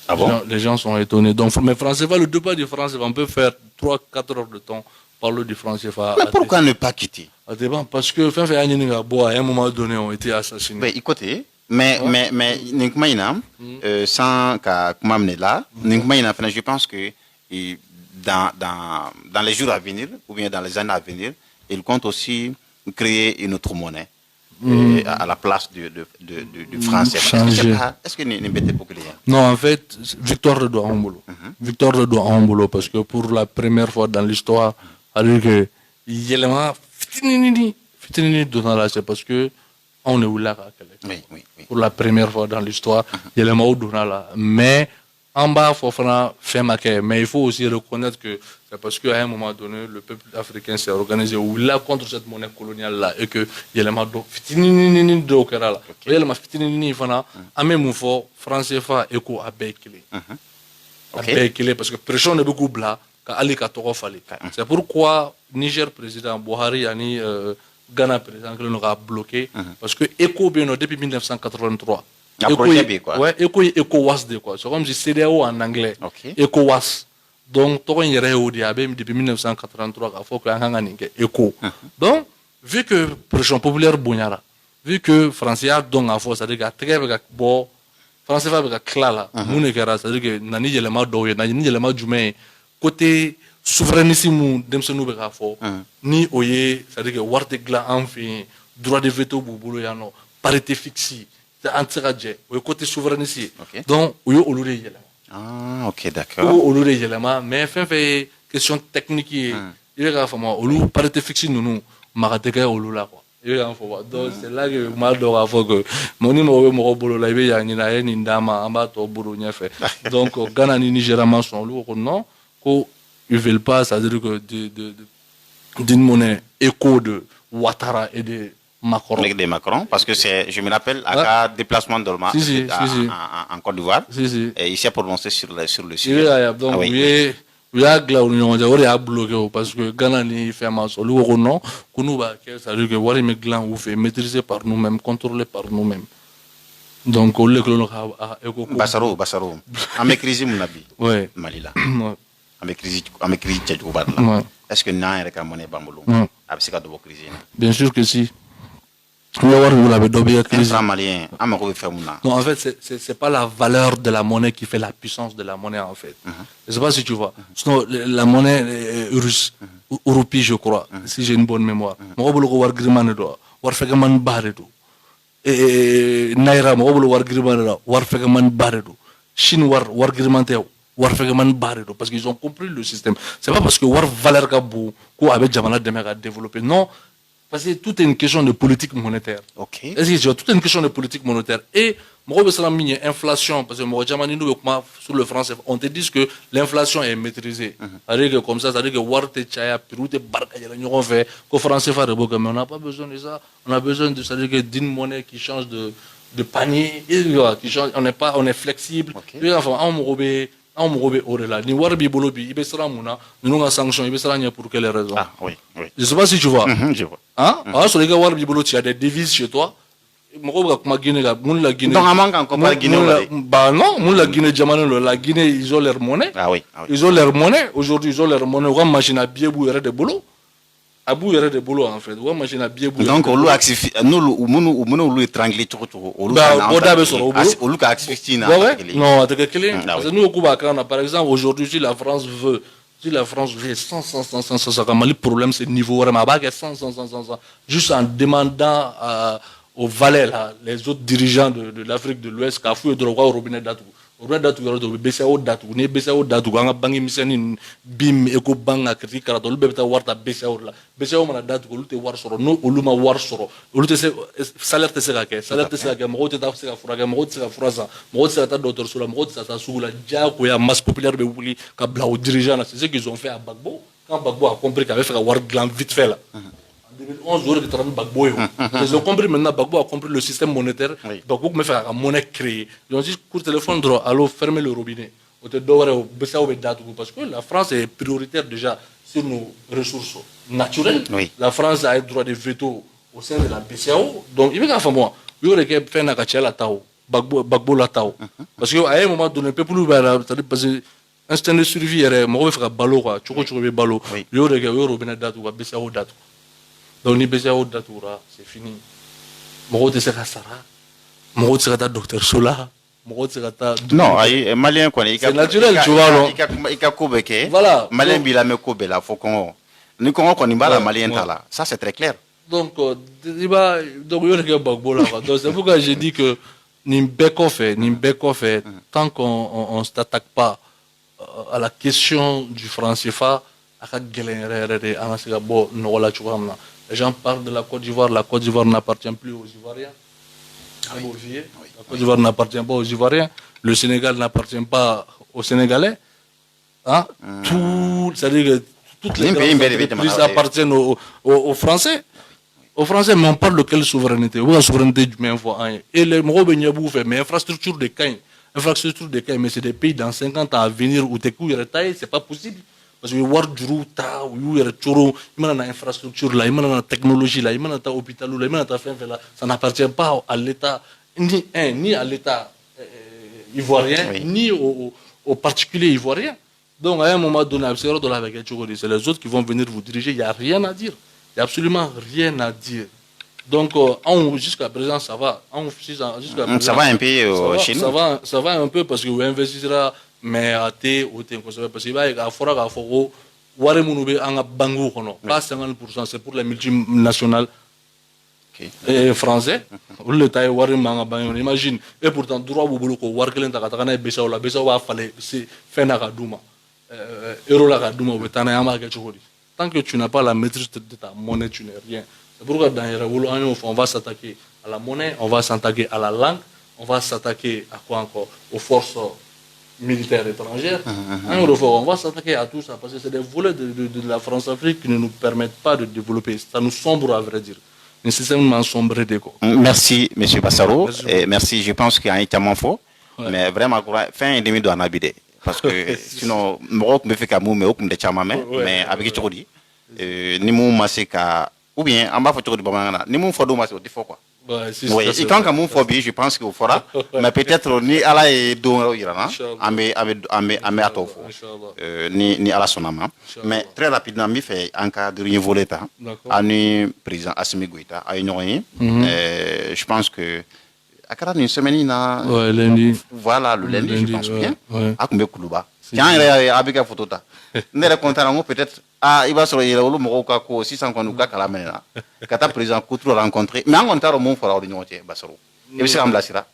Speaker 3: Ah bon?
Speaker 2: Les gens sont étonnés. Donc, mais français le débat du français, on peut faire 3-4 heures de temps parler du français.
Speaker 3: Mais pourquoi ne pas quitter?
Speaker 2: Parce que, à un moment donné, ont été assassinés.
Speaker 3: Mais écoutez, mais, sans qu'à là, je pense que dans les jours à venir, ou bien dans les années à venir, il compte aussi créer une autre monnaie. À la place du français. Est-ce que n'est pas clair?
Speaker 2: Non, en fait, victoire de doigt en boulot. Victoire de doigt en boulot, parce que pour la première fois dans l'histoire, alors que Yelema Fitinini Donala, c'est parce que on est où là?
Speaker 3: Oui.
Speaker 2: Pour la première fois dans l'histoire, Yelema Donala. Mais en bas, il faut faire maquer. Mais il faut aussi reconnaître que c'est parce qu'à un moment donné, le peuple africain s'est organisé là contre cette monnaie coloniale-là et que Yelema Fitinini Dokera là. Yelema Fitinini Fana, à même fois, français fa écho à Bekele. À Bekele, parce que pression est beaucoup bla, qu'à Ali Katoro Fali. C'est pourquoi Niger président Buhari a ni Ghana président que nous a bloqué, parce que écho depuis 1983. ECOWAS de quoi. C'est comme si CEDEAO en anglais. ECOWAS. Donc, depuis 1983, il faut que ECO. Donc, vu que pression populaire Bougnara, vu que Français a donc à force, c'est-à-dire que Français va avec Klala, c'est-à-dire que Nani Yelema Doye, Nani Yelema Jume, côté souverainisme denmisɛnninw bɛ k'a fɔ ni o ye c'est à dire que wari tɛ dilan an fɛ yen droit de veto b'u bolo yan nɔ parité fixe an tɛ se ka jɛ o ye côté souverainiste ye donc o ye olu de yɛlɛma.
Speaker 3: Ah, ok, d'accord.
Speaker 2: O olu de yɛlɛma mais fɛn fɛn ye question technique ye i bɛ k'a faamu olu parité fixe ninnu maga tɛ kɛ olu la quoi. I bɛ k'a fɔ donc c'est là que n b'a dɔn k'a fɔ que ni mɔgɔ bɛ mɔgɔ bolo la i bɛ yan ɲini a ye nin d'a ma an b'a tɔ bolo ɲɛfɛ donc Ghana ni Nigeria ma sɔn olu ko non ko ils veulent pas, c'est-à-dire que d'une monnaie écho de Ouattara et de Macron.
Speaker 3: Avec des Macron, parce que je me rappelle, à déplacement d'Olma en Côte d'Ivoire, et il s'est prononcé sur le sujet.
Speaker 2: Donc, oui, il y a bloqué parce que Ghana ni fait ma solo ou non, que nous va c'est-à-dire que Wari Meglan ou fait maîtriser par nous-mêmes, contrôler par nous-mêmes. Donc, on le clone à
Speaker 3: Bassaro, en maîtrise mon habit.
Speaker 2: Ouais.
Speaker 3: Malila. En maîtrise Tchadjouba. Est-ce que n'a rien qu'à monnaie bambolo? Avec ce cas de vos crises.
Speaker 2: Bien sûr que si. Non, en fait, c'est pas la valeur de la monnaie qui fait la puissance de la monnaie, en fait. Je sais pas si tu vois. Sinon, la monnaie russe, roupie, je crois, si j'ai une bonne mémoire. Naira, Chine, parce qu'ils ont compris le système. C'est pas parce que war valeur kabou ko avec Jamana Demera développer. Non. Parce que tout est une question de politique monétaire.
Speaker 3: Ok.
Speaker 2: Est-ce que tout est une question de politique monétaire et inflation parce que sur le français on te dit que l'inflation est maîtrisée. C'est-à-dire que comme ça, c'est-à-dire que war te chaya pirou te barka yala ñoko fait ko français fa rebo mais on n'a pas besoin de ça. On a besoin de c'est-à-dire que d'une monnaie qui change de panier, qui change, on est flexible. Enfin, on ni warbi bolobi ibe sera muna nous nga sanction ibe sera pour quelle raison?
Speaker 3: Ah oui.
Speaker 2: Je sais pas si tu vois.
Speaker 3: Je vois.
Speaker 2: Hein? Ah sur les gars warbi bolo tu as des devises chez toi. Moko ga kuma Guinée ga mun la Guinée.
Speaker 3: Donc amanga encore pas Guinée.
Speaker 2: Bah non, mun la Guinée jamano la Guinée ils ont leur monnaie.
Speaker 3: Ah oui.
Speaker 2: Ils ont leur monnaie, aujourd'hui ils ont leur monnaie, on machine à biais bou de boulot. Abou yɛrɛ de bolo en fait wa machine à biais bou
Speaker 3: donc olu actif nous étrangler tout olu ka actif na
Speaker 2: non c'est que parce que nous au Cuba par exemple aujourd'hui si la France veut 100 comme le problème c'est niveau vraiment bas 100 juste en demandant aux valets là les autres dirigeants de l'Afrique de l'Ouest qu'a fouillé droit au robinet d'Atou BCAO datu ni BCAO datu anga bangi misani bim eko banga kritik karato lu beta warta BCAO la BCAO mana datu lu te war soro no olu ma war soro olu te se salaire te se ka mo te ta se ka fura mo te se ka fura sa mo te se ta docteur sula mo te ta sugula ja ko ya masse populaire be wuli ka bla au dirigeant c'est ce qu'ils ont fait à Bagbo quand Bagbo a compris qu'il avait fait war glan vite fait là. 2011, ils ont compris maintenant, Bagbo a compris le système monétaire. Bagbo me fait la monnaie créée. Ils ont dit, coup de téléphone, allô, fermez le robinet. Parce que la France est prioritaire déjà sur nos ressources naturelles.
Speaker 3: Oui.
Speaker 2: La France a le droit de veto au sein de la BCAO. Donc, il va faire moi. Il y aurait qu'à faire un cachet la tao. Bagbo la tao. Parce qu'à un moment donné, le peuple, parce que instinct de survie, il y a un ballot, tu vois, ballot. Il y aurait qu'à un robinet date ou BCAO date. Donc, ni BCAO datura, c'est fini. Moro te sera Sara, Moro te sera docteur Sola, Moro te sera.
Speaker 3: Non, malien quoi.
Speaker 2: C'est naturel, tu vois non.
Speaker 3: Il a koubeke.
Speaker 2: Voilà.
Speaker 3: Malien bila me koube la faut qu'on. Ni qu'on connaît pas la malien tala. Ça c'est très clair.
Speaker 2: Donc il va donc il y a que Bagbo là. Donc c'est pourquoi j'ai dit que Nimbeko fait, tant qu'on ne s'attaque pas à la question du franc CFA, les gens parlent de la Côte d'Ivoire. La Côte d'Ivoire n'appartient plus aux Ivoiriens. La Côte d'Ivoire n'appartient pas aux Ivoiriens. Le Sénégal n'appartient pas aux Sénégalais. Hein? C'est-à-dire que toutes les entreprises appartiennent aux Français. Aux Français, mais on parle de quelle souveraineté? La souveraineté du même fois. Et les Morobéniabou fait, mais infrastructure de Caïn. Mais c'est des pays dans 50 ans à venir où t'es couilles retaillent, c'est pas possible. Parce que war juru ta ou yere choro imana na infrastructure là imana na technologie là imana ta hôpital là imana ta fin là ça n'appartient pas à l'état ni à l'état ivoirien ni aux particuliers ivoiriens. Donc à un moment donné c'est les autres qui vont venir vous diriger, il y a rien à dire. Il y a absolument rien à dire. Donc jusqu'à présent ça va. Jusqu'à présent,
Speaker 3: ça va un peu chez nous.
Speaker 2: Ça va un peu parce que vous investissera mais a te o te parce qu'il va y avoir à foro wari munu be anga bangu kono pas 50% c'est pour les multinationales français ou le taille wari manga bangu imagine et pourtant droit bobolo ko war kelen ta kana besa la besa wa fallait c'est fena ka duma euro la ka duma betana yama ke chokodi tant que tu n'as pas la maîtrise de ta monnaie tu n'es rien c'est pourquoi dans Yerawolo on va s'attaquer à la monnaie on va s'attaquer à la langue on va s'attaquer à quoi encore aux forces militaires étrangères. On va s'attaquer à tout ça parce que c'est des volets de la France-Afrique qui ne nous permettent pas de développer. Ça nous sombre, à vrai dire. Mais c'est simplement sombre.
Speaker 3: Merci, M. Bassaro. Merci. Je pense qu'il y a un tellement faux. Mais vraiment, fin et demi de Anabide. Parce que sinon, Maroc me fait qu'à mou, mais aucun de chamamé. Mais avec ce que dit, ni mou maseka, ou bien, en bas, faut dire, ni mou fado maseka, il faut quoi. Oui, et quand on phobie, je pense qu'il fera, mais peut-être ni ala et don irana, ame atofo, ni ala sonama. Mais très rapidement, mi fait en cas de rien voleta, ani président Assimi Goïta, à une je pense que à une semaine na, voilà le lundi, je pense bien, à combien Koulouba. Tiens, il y a avec la photo ta. Ne le comptons peut-être. Ah, il va sur le Moroka ko 600 konuka kala mena. Kata président Koutro rencontré. Mais on t'a au monde fora ordinaire Bassaro. Et c'est comme la sira.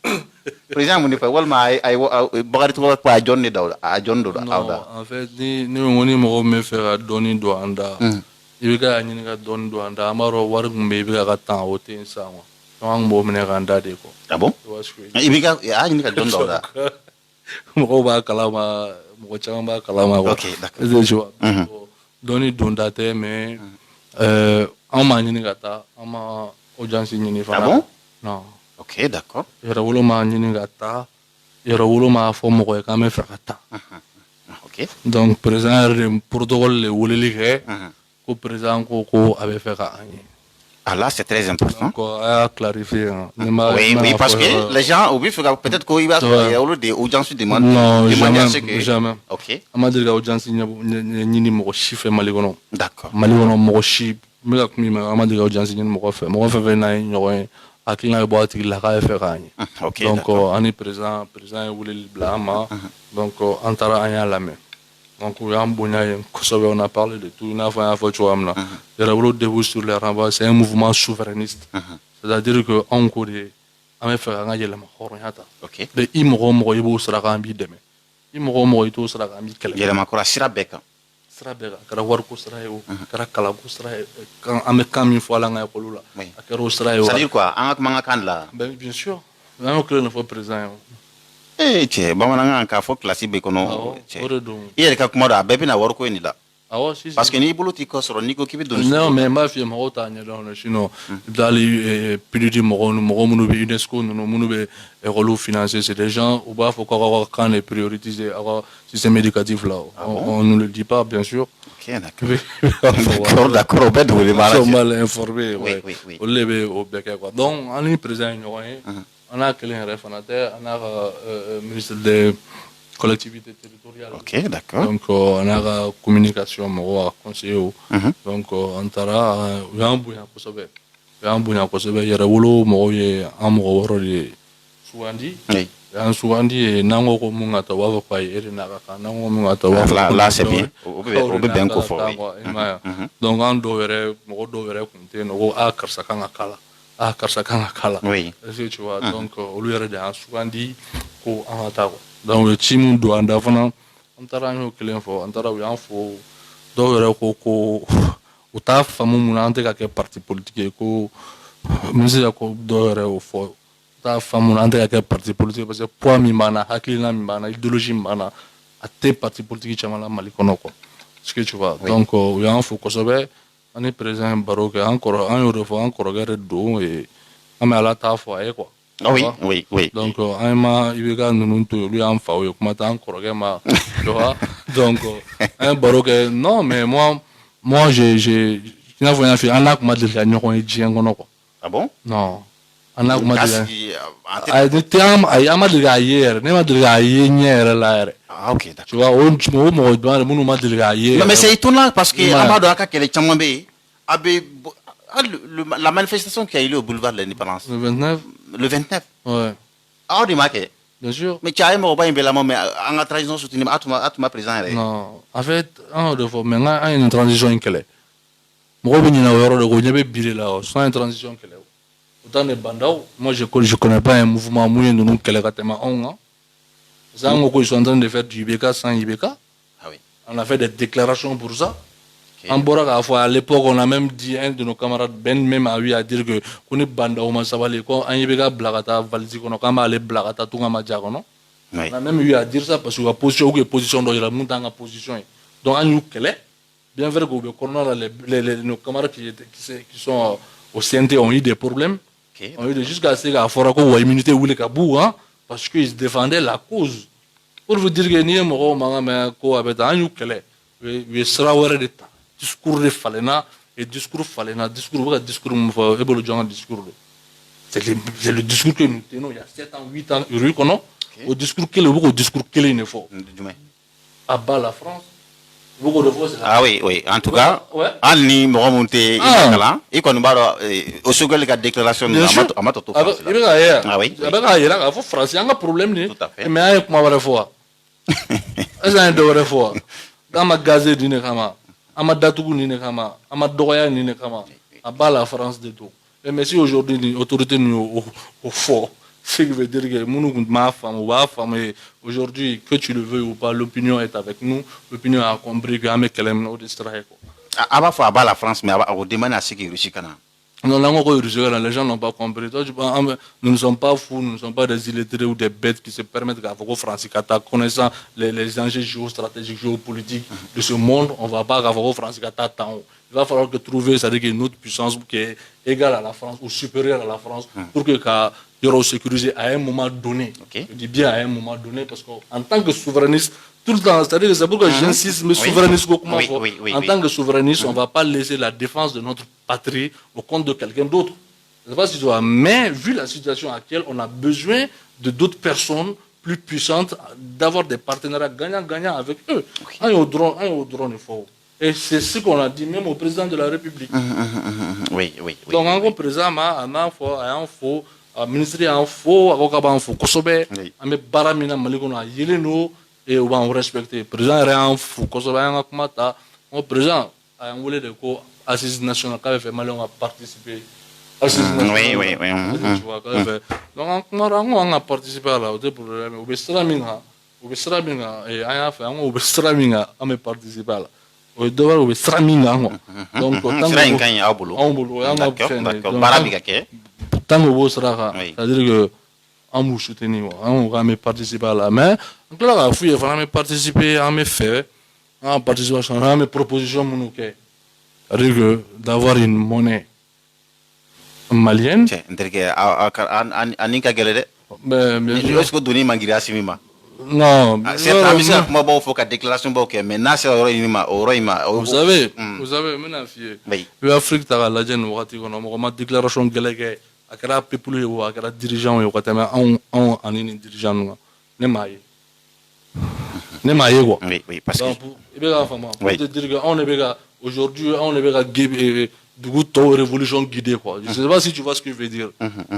Speaker 3: Président mon fa walma ay bagari to pa John ni dawda a John do awda.
Speaker 2: En fait ni woni mo me faire doni do anda. Ibiga nyini ga doni do anda amaro war ngumbe ibiga ga tan o te sanwa. Donc mo mene ganda de ko.
Speaker 3: Ah bon? Ibiga a nyini ga don dawda.
Speaker 2: Mo ba kalama mo chamba kalama ko.
Speaker 3: OK, d'accord.
Speaker 2: Doni dondate mais en manini gata ama audience nyini fa.
Speaker 3: Ah bon?
Speaker 2: Non.
Speaker 3: OK, d'accord.
Speaker 2: Yerawolo ma nyini gata yerawolo ma fo mo ko ka me frakata.
Speaker 3: OK.
Speaker 2: Donc président le protocole le woleli ke ko président ko avait fait ka ani.
Speaker 3: Ah là, c'est très important.
Speaker 2: Donc, à clarifier.
Speaker 3: Oui, parce que les gens, peut-être qu'il va y avoir des audiences demandent.
Speaker 2: Non, jamais.
Speaker 3: OK.
Speaker 2: On m'a dit que l'audience n'y a chiffre maligono.
Speaker 3: D'accord.
Speaker 2: Maligono mo chiffre. Mais on m'a dit que l'audience n'y a fait. Moi, je fais un akil na boîte qui l'a fait gagner.
Speaker 3: OK.
Speaker 2: Donc, on est présent voulait le blâme. Donc, on t'a rien à la main. Donc, on a parlé de tout. Il y a un début sur les rembarts. C'est un mouvement souverainiste. C'est-à-dire qu'on connaît. On fait un gagner la mort.
Speaker 3: OK.
Speaker 2: De Imoro, il faut se la ramener demain. Imoro, il faut se la ramener.
Speaker 3: Il y a la macora Sirabeka.
Speaker 2: Sirabeka. Karawarko Srayo. Karakalako Srayo. On met quand une fois la gagne pour là.
Speaker 3: Ça dit quoi? En Mangakan là?
Speaker 2: Bien sûr. On crée une fois présent.
Speaker 3: Eh, tiens, bamananga ka fo classe be kono. Il ka kuma da bebe na worko ni la. Parce que ni bolo ti ko soro ni ko kibi don.
Speaker 2: Non, mais ma fille mo ta nya don sinon dans les plus mo munu be UNESCO no munu be rôle financier c'est des gens ou ba faut quand les prioriser alors système éducatif là. On ne le dit pas bien sûr.
Speaker 3: OK, d'accord. D'accord, ben vous les
Speaker 2: mal informé. Oui. On lebe au bec quoi. Donc on est présent on a un référentaire, on a ministre des collectivités territoriales.
Speaker 3: OK, d'accord.
Speaker 2: Donc, on a la communication, on a conseiller. Donc, on a un bouillon pour sauver. Il y a un boulot, il y a un boulot de Souandi. Il y a un Souandi et Nango Mungata Wavapai et Nango Mungata Wavapai.
Speaker 3: Là, c'est bien. On peut bien qu'on fasse.
Speaker 2: Donc, on doit compter, on a Karsakanga Kala. Ah, Karsakanga Kala.
Speaker 3: Oui.
Speaker 2: Tu vois, donc, au lieu de Souandi, au Amatago. Donc, le team doit en avoir. On t'a rendu client fort, on t'a rendu un faux. Donc, au taf, famille, on a un parti politique. Monsieur, au fort. Ta femme, on a un parti politique parce que poids mimana, hakilina mimana, idéologie mimana, à tes partis politiques, chamala malikono. Ce que tu vois. Donc, il y a un faux Kosovo. On est présent baroque encore un euro encore regarder d'eau et on à la taf quoi.
Speaker 3: Oui.
Speaker 2: Donc un il regarde nous lui en fa ou comment encore regarde tu vois. Donc un baroque non mais moi j'ai n'a voyant faire un lac m'a dit la n'y a rien quoi.
Speaker 3: Ah bon?
Speaker 2: Non. Un lac m'a dit ah de terme ay m'a dit hier ne m'a dit hier là.
Speaker 3: Ah OK, d'accord.
Speaker 2: Tu vois, on m'a dit
Speaker 3: non, mais c'est étonnant parce que Amadou Aka qu'elle est chamambe la manifestation qui a eu lieu au boulevard de l'Indépendance.
Speaker 2: Le 29.
Speaker 3: Le 29.
Speaker 2: Ouais.
Speaker 3: Ah, on dit marqué.
Speaker 2: Bien sûr.
Speaker 3: Mais tu as un mot, mais en transition soutenue, à tout ma présent.
Speaker 2: Non, en fait, maintenant, il y a une transition qui est là. Moi, je suis là, sans une transition qui est là. Autant de bandao, moi je connais pas un mouvement moyen de nous qui est là. Ça, ils sont en train de faire du IBK sans IBK.
Speaker 3: Ah oui.
Speaker 2: On a fait des déclarations pour ça.
Speaker 3: Okay.
Speaker 2: En Borak, à l'époque, on a même dit, un de nos camarades, Ben, même a eu à dire que, qu'on est bandao, on s'en va les quoi, un IBK blagata, valisi, qu'on a aller blagata, tout le monde non?
Speaker 3: Oui.
Speaker 2: On a même eu à dire ça parce que la position ou position dans la montagne en position. Donc, en nous, bien vrai que nos camarades qui sont au CNT ont eu des problèmes.
Speaker 3: Okay.
Speaker 2: On a eu jusqu'à ce qu'il y ait une immunité ou les kabou, hein, parce qu'ils défendaient la cause. Pour vous dire que nous avons un discours de Falena et discours Falena, discours c'est le discours que nous tenons il y a 7 ans, 8 ans, au discours qu'il ne faut. À bas la France.
Speaker 3: Ah oui, oui. En tout cas, en ni remonté et qu'on va au second la déclaration de Amatoto. Ah oui.
Speaker 2: Il faut français, il y a un problème. Mais il y a un fois. Il y a un fois. Dans ma gazette, il y a un Amadatou Ninekama, Amadoya Ninekama, à bas la France de tout. Mais si aujourd'hui l'autorité nous au fort, ce qui veut dire que nous ma femme ou ma femme, aujourd'hui, que tu le veux ou pas, l'opinion est avec nous, l'opinion a compris que avec elle nous distraire.
Speaker 3: À bas la France, mais on demande à ce qui est réussi.
Speaker 2: Non, les gens n'ont pas compris. Nous ne sommes pas fous, nous ne sommes pas des illettrés ou des bêtes qui se permettent qu'à France, connaissant les enjeux géostratégiques, géopolitiques de ce monde, on ne va pas avoir France. Il va falloir que trouver une autre puissance qui est égale à la France ou supérieure à la France pour que y aura sécurisé à un moment donné. Okay. Je dis bien à un moment donné parce qu'en tant que souverainiste, tout le temps, c'est-à-dire que c'est pourquoi j'insiste, mais souverainiste, en tant que souverainiste, on ne va pas laisser la défense de notre patrie au compte de quelqu'un d'autre. Je ne sais pas si tu vois, mais vu la situation actuelle, on a besoin de d'autres personnes plus puissantes, d'avoir des partenariats gagnant-gagnant avec eux. Un au drone, il faut. Et c'est ce qu'on a dit même au président de la République.
Speaker 3: Oui.
Speaker 2: Donc, en gros, président, le ministre a un faux, avocat a un faux, Kosobe, on met Baramina, Malikono, Yeleno, et on va respecter. Le président a un faux, Kosobe, un Akumata, le président a un volet de quoi, Assise nationale, qui avait fait mal, on a participé.
Speaker 3: Oui.
Speaker 2: Donc, on a participé à la hauteur pour le problème. Au Bestramina, et au Bestramina, on a participé à la. Donc, tant que vous serez c'est-à-dire que on vous soutenir, on va participer à la main. Donc là, il faut participer à mes faits, à participer à mes propositions, c'est-à-dire que d'avoir une monnaie malienne. Non,
Speaker 3: c'est un peu bon, faut que déclaration mais là c'est
Speaker 2: vous savez, maintenant l'Afrique t'as la gêne, on a déclaration galère, à quel peuple ou à quel dirigeant ou à on une dirigeant, ne maille quoi.
Speaker 3: Oui, parce que
Speaker 2: dire qu'on est aujourd'hui, on est révolution guidée quoi. Je ne sais pas si tu vois ce que je veux dire.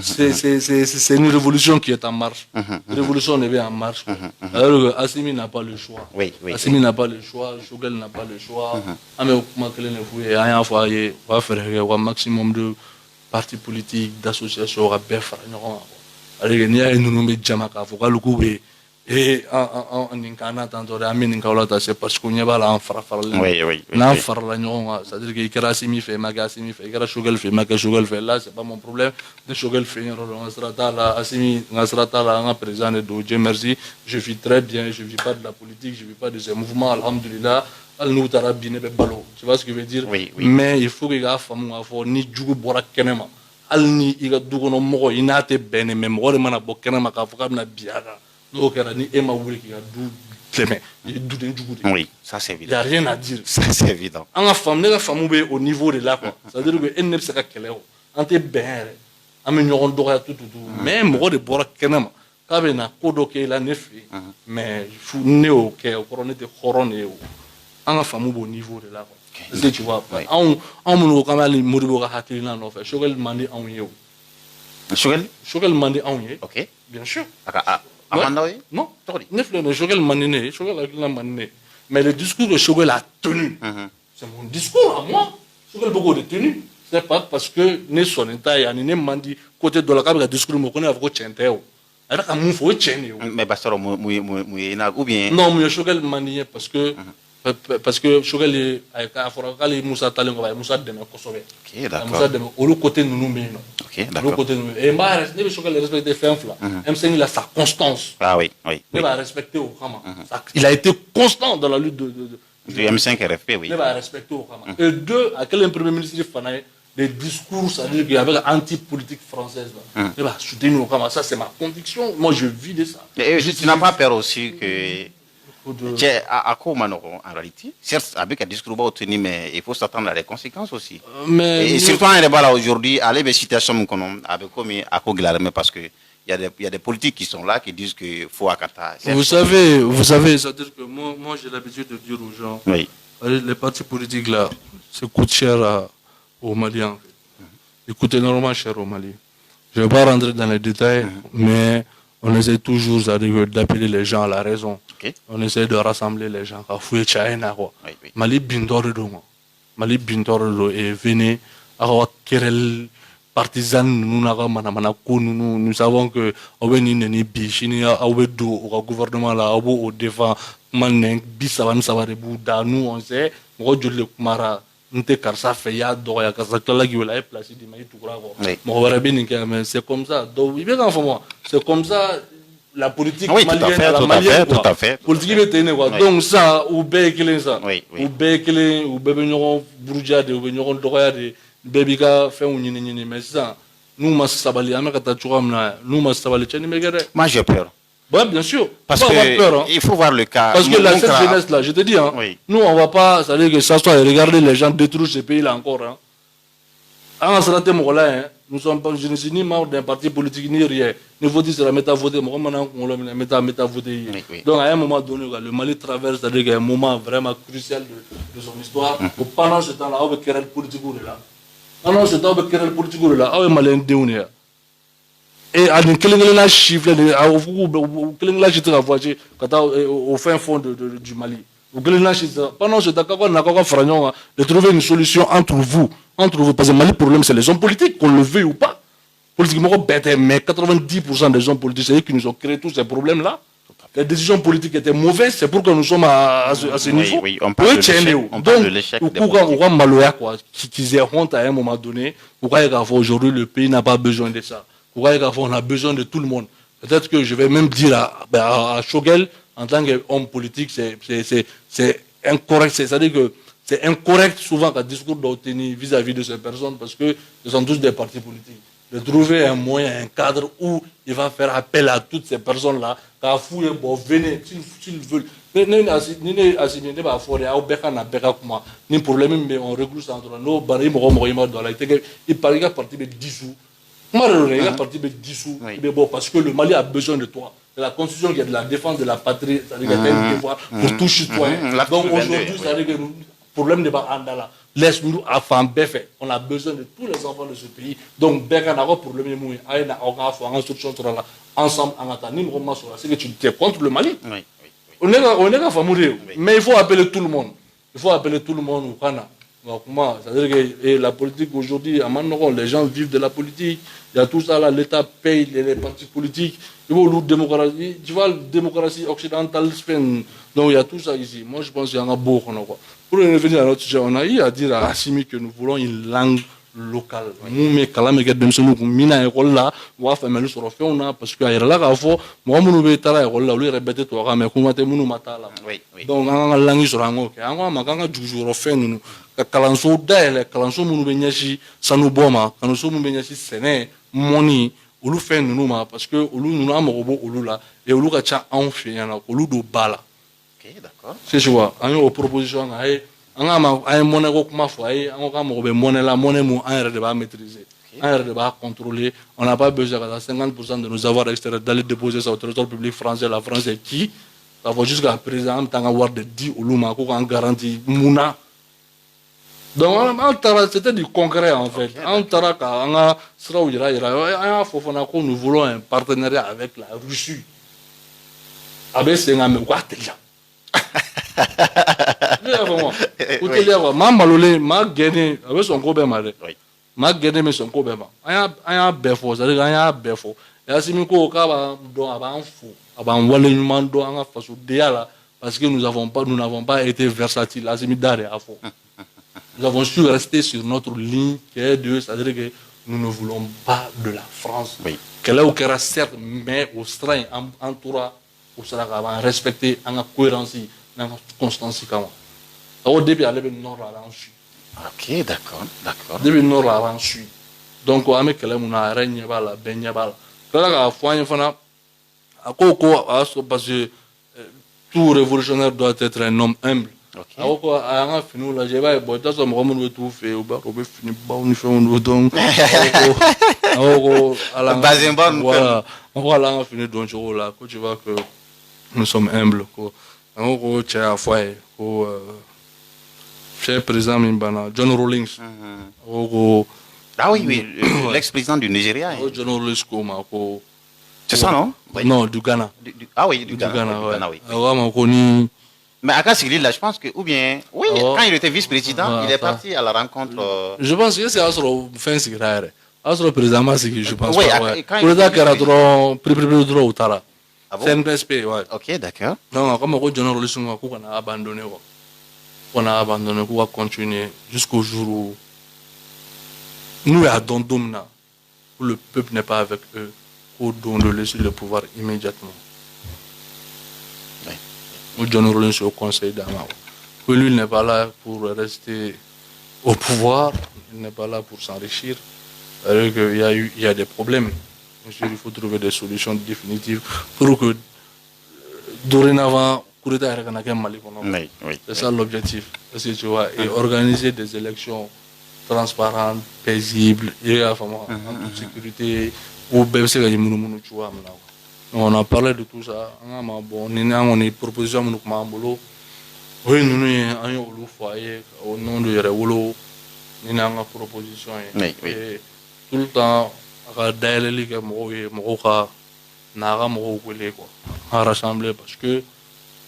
Speaker 2: C'est une révolution qui est en marche. Une révolution est en marche. Alors Assimi n'a pas le choix. Assimi n'a pas le choix, Shogel n'a pas le choix. On va faire un maximum de partis politiques, d'associations, on va faire alors il y a une nommée Djamaka, faut le coup et en incarnant tantôt amin kaolata c'est parce qu'on y va là en farfar là far la non c'est-à-dire que Ikarasimi fait Magasimi fait Ikara Shogel fait Shogel fait là c'est pas mon problème de Shogel fait on sera là Assimi on sera là en présent de Dieu merci je vis très bien je vis pas de la politique je vis pas de ces mouvements alhamdulillah al nous tarabine be balo tu vois ce que je veux dire mais il faut que les femmes avoir ni djugu bora kenema al ni iga dugono mo inate bene même wala mana bo kenema ka fuka na biara. Donc,
Speaker 3: oui, ça c'est évident.
Speaker 2: Il n'y a rien à dire.
Speaker 3: Ça c'est évident.
Speaker 2: En la femme au niveau de là, c'est-à-dire que elle ne sait pas qu'elle est. En te bien, en me n'auront d'oreille tout. Même moi de boire kenama, quand on a codoké la nefi, mais il faut néo que au couronne de couronne en la femme au niveau de là. Est-ce que tu vois? En mon quand même moribo hakilina non fait. Shogel mandi en yo.
Speaker 3: Shogel
Speaker 2: mandi en yo.
Speaker 3: Ok.
Speaker 2: Bien sûr. Non, Choguel Maniné, mais le discours que Choguel a tenu, c'est mon discours à moi. Choguel beaucoup de tenu. C'est pas parce que ne son état et ne mandi côté de la caméra discours me connaît avec Chenteo. Alors qu'à mon faut Chenio.
Speaker 3: Mais Bastaro ou bien.
Speaker 2: Non, mais Choguel Maniné parce que Choguel est à Forakali Moussa Talengo, Moussa Deme Kosové.
Speaker 3: Ok, d'accord.
Speaker 2: Moussa Deme, au côté nous nous
Speaker 3: Ok, d'accord.
Speaker 2: Et moi, je Choguel respecter Fenfla. M5 il a sa constance.
Speaker 3: Ah oui, oui.
Speaker 2: Il va respecter au Kama. Il a été constant dans la lutte de
Speaker 3: du M5 RFP, oui.
Speaker 2: Il va respecter au Kama. Et deux, à quel premier ministre Fanaï, les discours, c'est-à-dire qu'il y avait l'anti-politique française. Il va soutenir au Kama. Ça, c'est ma conviction. Moi, je vis de ça.
Speaker 3: Et tu n'as pas peur aussi que. À quoi en réalité, certes, avec un discours obtenu, mais il faut s'attendre à des conséquences aussi. Et surtout en débat là aujourd'hui, aller vers situation avec comme à quoi parce que il y a des politiques qui sont là qui disent qu'il faut accater.
Speaker 2: Vous savez, c'est-à-dire que moi j'ai l'habitude de dire aux gens,
Speaker 3: oui.
Speaker 2: Les partis politiques là, ça coûte cher aux Maliens. Ils coûtent énormément cher aux Mali. Je ne vais pas rentrer dans les détails, mais on essaie toujours d'appeler les gens à la raison.
Speaker 3: Okay.
Speaker 2: On essaie de rassembler les gens.
Speaker 3: Oui,
Speaker 2: oui. Mali Bindorido et venez à querelle partisane nous savons que au gouvernement là au défend nous on sait c'est comme ça donc c'est comme ça la politique malienne
Speaker 3: tout à fait.
Speaker 2: Politique quoi. Donc ça ou ça
Speaker 3: oui.
Speaker 2: ou baby ka fait mais ça nous ma sabali ameka nous sabali
Speaker 3: moi j'ai peur.
Speaker 2: Bon, bien sûr.
Speaker 3: Parce que peur, il faut voir le cas.
Speaker 2: Parce que cette jeunesse-là, je te dis, oui. Nous, on ne va pas, ça veut dire que ça soit regarder les gens détruire ce pays-là encore. Nous sommes pas, je ne suis ni membre d'un parti politique ni rien. Nous voter sur la méta-voter, donc à un moment donné, le Mali traverse, c'est-à-dire un moment vraiment crucial de son histoire. Pendant ce temps-là, on va querer le politique là. Pendant ce temps, on va querer le politique là. On va Malien déunia. Et à une clé chiffre, au fin fond du Mali. Pendant ce temps, on a de trouver une solution entre vous. Parce que le Mali, problème, c'est les hommes politiques, qu'on le veuille ou pas. Politiquement, mais 90% des hommes politiques, c'est eux qui nous ont créé tous ces problèmes-là. Les décisions politiques étaient mauvaises, c'est pour que nous sommes à ce niveau.
Speaker 3: Oui, on parle de l'échec. Donc,
Speaker 2: qu'ils aient honte à un moment donné, aujourd'hui, le pays n'a pas besoin de ça. On a besoin de tout le monde. Peut-être que je vais même dire à Choguel, en tant qu'homme politique, c'est incorrect. C'est-à-dire que c'est incorrect souvent qu'un discours doit tenir vis-à-vis de ces personnes parce que ce sont tous des partis politiques. De trouver un moyen, un cadre où il va faire appel à toutes ces personnes-là, qu'à fouiller, bon, venez, s'ils veulent. Mais on recrute entre nous, il paraît qu'il y a parti de 10 sous. Il y a parti de 10 sous. Parce que le Mali a besoin de toi. C'est la constitution qui est de la défense de la patrie, c'est-à-dire qu'il y a un devoir pour tout citoyen. Donc aujourd'hui, c'est-à-dire que le problème n'est pas Andala. Laisse-nous à faire fait. On a besoin de tous les enfants de ce pays. Donc, Béka n'a pas de problème. Ensemble, c'est que tu es contre le Mali. On est qu'à faire mourir. Mais il faut appeler tout le monde. Il faut appeler tout le monde au Ghana. C'est-à-dire que la politique aujourd'hui, à Manoron, les gens vivent de la politique. Il y a tout ça là, l'État paye les partis politiques. Tu vois, la démocratie occidentale, donc il y a tout ça ici. Moi, je pense qu'il y en a beaucoup. Pour revenir à notre sujet, on a eu à dire à Assimi que nous voulons une langue locale. Nous, parce que là, moi, nous là, lui répéter toi, mais comment tu nous matala. Donc, on a langue sur un mot. On a toujours fait nous. Kalanso daele, kalanso munu benyashi sanuboma, kalanso munu benyashi sene, moni, olu fait nous parce que olu nous amorobo olu là et olu kacha en fait yana olu do bala.
Speaker 3: Ok, d'accord.
Speaker 2: C'est quoi? On a une proposition on a un monnaie kuma fo on a amorobe monnaie la monnaie mu un de ba maîtriser, un de ba contrôler. On n'a pas besoin de 50% de nos avoirs extérieurs d'aller déposer ça au trésor public français. La France est qui? Ça va jusqu'à présent tant avoir de 10 olu ma ko en garantie muna. Donc, c'était du concret en fait. Nous voulons un partenariat avec la Russie. abe senga me kwa telia vraiment ou telia quoi ma malolé ma gagné abe son ko be ma de ma gagné me son ko be ma aya befo ça dire aya befo ya simi ko ka ba don aba fou aba wale nyuma do anga faso de la parce que nous n'avons pas été versatiles asimi dare afo. Nous avons su rester sur notre ligne qui est de, c'est-à-dire que nous ne voulons pas de la France.
Speaker 3: Oui.
Speaker 2: Qu'elle est au Kera, certes, mais au strain, entoura, au Saraka, va respecter en cohérence, en constance. Au début, elle est nord à l'ensuite.
Speaker 3: Ok, d'accord, d'accord.
Speaker 2: Début nord à l'ensuite. Donc, on a qu'elle est mon arène, bala, baigne, bala. Là, la foi, il faut parce que tout révolutionnaire doit être un homme humble. Alors quoi, à fini là, j'ai pas, bon, ça me remonte tout fait, ou pas, on peut finir par une fin de donc. Voilà, voilà, on finit donc là, quand tu vois que nous sommes humbles, quoi. Alors tu as fait, quoi, cher président Mimbana, John Rawlings.
Speaker 3: Ah oui, oui, l'ex-président du Nigeria.
Speaker 2: John Rawlings, quoi.
Speaker 3: C'est ça, non?
Speaker 2: Non, du Ghana.
Speaker 3: Ah oui, du Ghana, oui. Mais à Kassigli, là, je pense que, ou bien, oui, quand il était vice-président, il est parti à la rencontre.
Speaker 2: Je pense que c'est Asro Fensigre. Asro président Massigi, je pense.
Speaker 3: Oui,
Speaker 2: quand il était trop, trop tard. C'est un respect, ouais.
Speaker 3: Ok, d'accord.
Speaker 2: Non, comme on dit, on a abandonné. On a abandonné, on va continuer jusqu'au jour où nous, à Dondomna, où le peuple n'est pas avec eux, où on doit laisser le pouvoir immédiatement. John Rawlings au conseil d'Amao. Lui, il n'est pas là pour rester au pouvoir, il n'est pas là pour s'enrichir. Il y a des problèmes. Monsieur, il faut trouver des solutions définitives pour que dorénavant, c'est ça l'objectif. Tu vois, et organiser des élections transparentes, paisibles, et en toute sécurité, ou bien c'est on a parlé de tout ça. On a une proposition de Mambolo. Oui, nous avons un foyer au nom de Yerewolo. Nous avons une proposition. Tout le temps, on a des gens qui rassembler parce que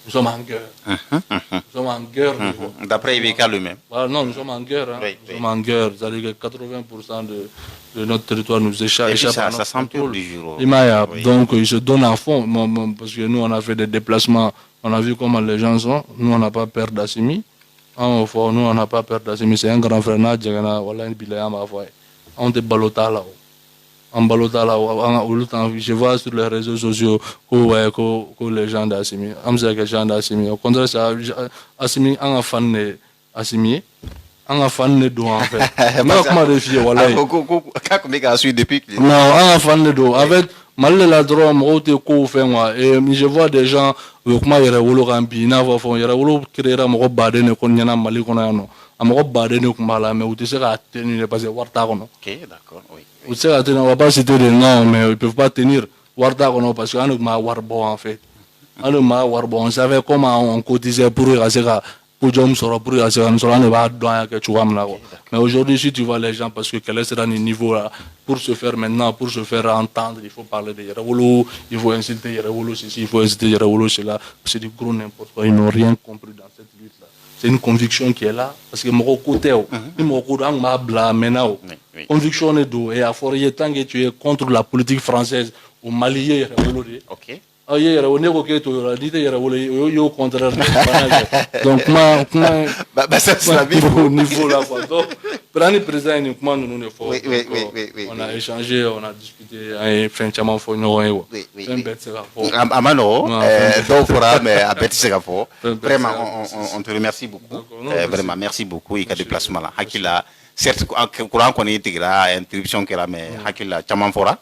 Speaker 2: nous sommes en guerre. Nous sommes en guerre.
Speaker 3: D'après Ibeka lui-même.
Speaker 2: Non, nous sommes en guerre. Nous sommes en guerre. C'est-à-dire que 80% de notre territoire nous échappe.
Speaker 3: Ça s'empire du jour.
Speaker 2: Donc, ils se donnent à fond. Parce que nous, on a fait des déplacements. On a vu comment les gens sont. Nous, on n'a pas peur d'Assimi. Nous, on n'a pas peur d'Assimi. C'est un grand frère. On te balota là-haut. En balota je vois sur les réseaux sociaux que les gens d'Assimi, les gens d'Assimi, au contraire, c'est Assimi, on a fan d'Assimi, on a fan de dos en fait. Mais comment défier, voilà. Non, on a fan de dos. Avec mal la drôme, et je vois des gens, comment il y a eu rampi, il y a eu créer un mot badé, ne connaît pas Mali qu'on a non. Un mot badé ne connaît pas, mais où tu sais qu'à tenir, parce que Warta qu'on a.
Speaker 3: Ok, d'accord, oui.
Speaker 2: Vous savez, on ne va pas citer des noms, mais ils ne peuvent pas tenir Warta parce qu'on a Warbo en fait. On savait comment on cotisait pour y rester mais aujourd'hui, si tu vois les gens, parce que quel est ce niveau là, pour se faire maintenant, pour se faire entendre, il faut parler de Yerawolo, il faut inciter Yerawolo ceci, il faut inciter Yerawolo cela. C'est du gros n'importe quoi. Ils n'ont rien compris dans cette lutte là. C'est une conviction qui est là, parce que mon côté, conviction est d'eau, et à forêt tant que tu es contre la politique française au Mali,
Speaker 3: ok.
Speaker 2: On est au contraire. Donc, moi,
Speaker 3: ça c'est
Speaker 2: au niveau là. Donc, prendre président, on a échangé, on a discuté, on a fait un chaman pour nous.
Speaker 3: Amano, vraiment, on te remercie beaucoup. Vraiment, merci beaucoup. Il y a des déplacements là. Hakila, certes, courant qu'on est intégré, interruption qui est là, mais Hakila, chaman fora.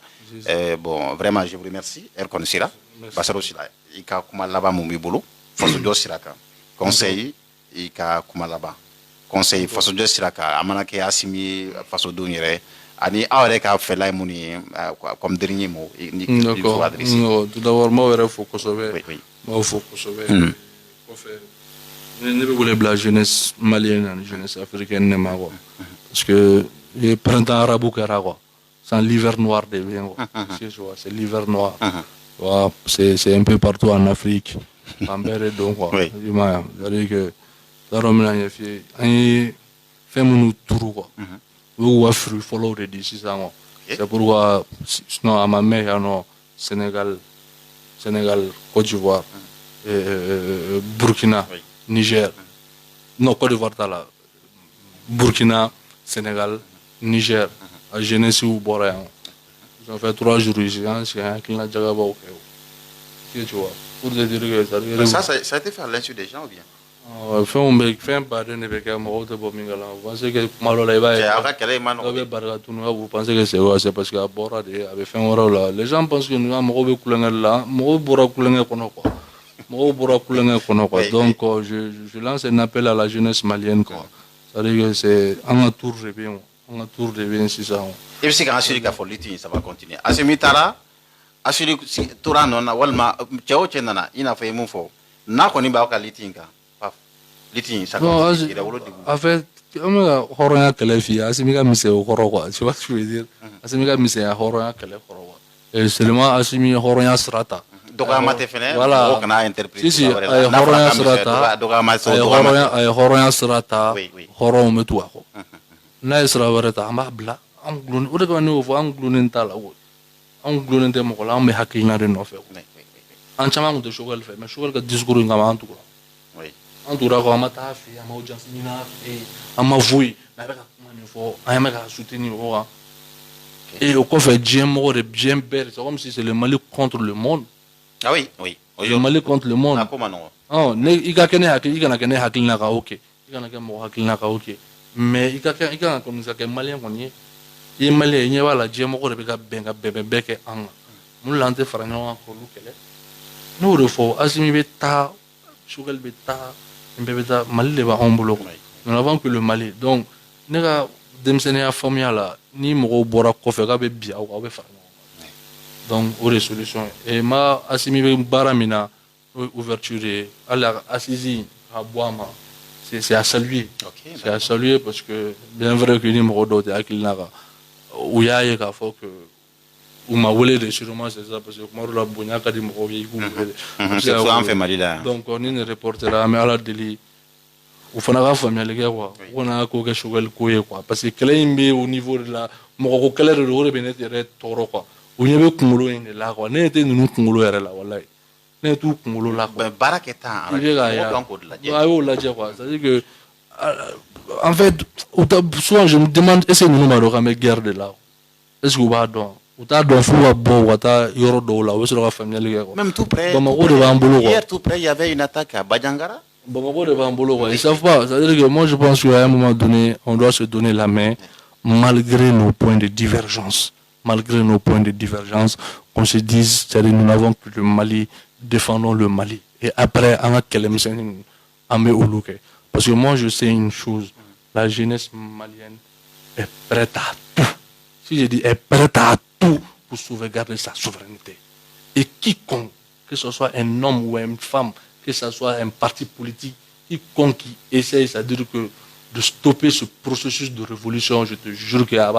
Speaker 3: Bon, vraiment, je vous remercie. Elle connaissera. Basaro sila ika kuma laba mu bibulu faso jo siraka conseil ika kuma laba conseil faso jo siraka amana ke Assimi faso do nyere ani awre ka fela muni comme dernier mot ni il faut adresser.
Speaker 2: Tout d'abord moi il faut que ne voulez pas la jeunesse malienne la jeunesse africaine ne ma parce que le printemps arabe quoi sans l'hiver noir de bien c'est l'hiver noir. C'est un peu partout en Afrique. Cambéré donc quoi.
Speaker 3: Oui.
Speaker 2: C'est-à-dire que fait mon tour quoi. Ou à fruit follow de d'ici ça. C'est pourquoi sinon à ma mère non Sénégal, Côte d'Ivoire, Burkina, Niger. Non, Côte d'Ivoire t'as là. Burkina, Sénégal, Niger, à Genèse ou Boré. Ils ont fait 3 jours ici, c'est un client de Jagaba au tu vois. Pour te dire que
Speaker 3: ça a été fait à l'insu des gens ou bien?
Speaker 2: Fait un pardon avec un mot de Bomingala. Vous pensez que Malola vous pensez que c'est parce qu'à Bora avait fait un rôle là. Les gens pensent que nous avons un couleur là, Bora couleur quoi. Bora couleur quoi. Donc je lance un appel à la jeunesse malienne quoi. C'est-à-dire que c'est un tour de bien, un tour de bien si ça.
Speaker 3: Et puis c'est quand Assuri a fait ça va continuer. Asimitara, Assuri Tora non, Walma, Tchao Chenana, il a fait mon faux. N'a qu'on y va au litinga. Liting, ça continue.
Speaker 2: En fait, Horona Kalefi, Asimika Mise Horowa, tu vois ce que je veux dire? Asimika Mise Horona Kale Horowa. Et seulement Asimi Horona Srata.
Speaker 3: Voilà.
Speaker 2: Si, si, Horona Srata, Horona Srata, Horon Metuaho. Naisra Vareta, Amabla, Anglun, Udavanu, Anglunentala, Anglunente Mokola, me Hakina de Nofel. Anchaman de Sugar, mais Sugar got discoursing Amantu. Antura ko amata fi ama ujansimina fi ama vui na beka kumani fo ayama ka soutenir o et au fait j'aime bien bête c'est comme si c'est le Mali contre le monde.
Speaker 3: Ah oui, oui.
Speaker 2: Le Mali contre le monde.
Speaker 3: Ah comment non?
Speaker 2: Oh ne iga kene hakilina ka OK iga na ke mo hakilina ka OK mais iga comme ça que malien koni ye malien nye wala j'aime ko beka benga bebe ke anga mun lante faranyo ko lukele no refo asimi beta sugal beta Mali va en boulot. Nous n'avons que le Mali. Donc, nous avons des familles là, ni mon bora kofega be bien ou be faire. Donc, aux solutions. Et ma assimi baramina ouverture à la assisi à Boama. C'est à saluer. C'est à saluer parce que bien vrai que ni mon d'autres à Kilnaga où il y a un faut que ou ma volé de sûrement c'est ça parce que moi la bonia ka di mo vie
Speaker 3: c'est ça en fait Mali là.
Speaker 2: Donc on est un reporter à mais à la délit ou fana ka famille les gars quoi on a ko ke chogal ko quoi parce que kele au niveau de la mo ko kele de re benetere toro quoi ou yebe kumulo ene là quoi ne te nous kumulo era là wallahi ne tout kumulo là quoi
Speaker 3: baraketa
Speaker 2: donc la ja quoi c'est à dire que en fait souvent je me demande est-ce que nous n'avons pas guerre de là est-ce que va donc
Speaker 3: même tout près, hier tout près, il y avait une attaque à Badjangara.
Speaker 2: Ils savent pas. C'est-à-dire que moi je pense qu'à un moment donné, on doit se donner la main malgré nos points de divergence. Malgré nos points de divergence, qu'on se dise, c'est-à-dire nous n'avons que le Mali, défendons le Mali. Et après, parce que moi je sais une chose, la jeunesse malienne est prête à tout. Si je dis est prête à tout pour sauvegarder sa souveraineté. Et quiconque, que ce soit un homme ou une femme, que ce soit un parti politique, quiconque qui essaye, c'est-à-dire que de stopper ce processus de révolution, je te jure qu'il y a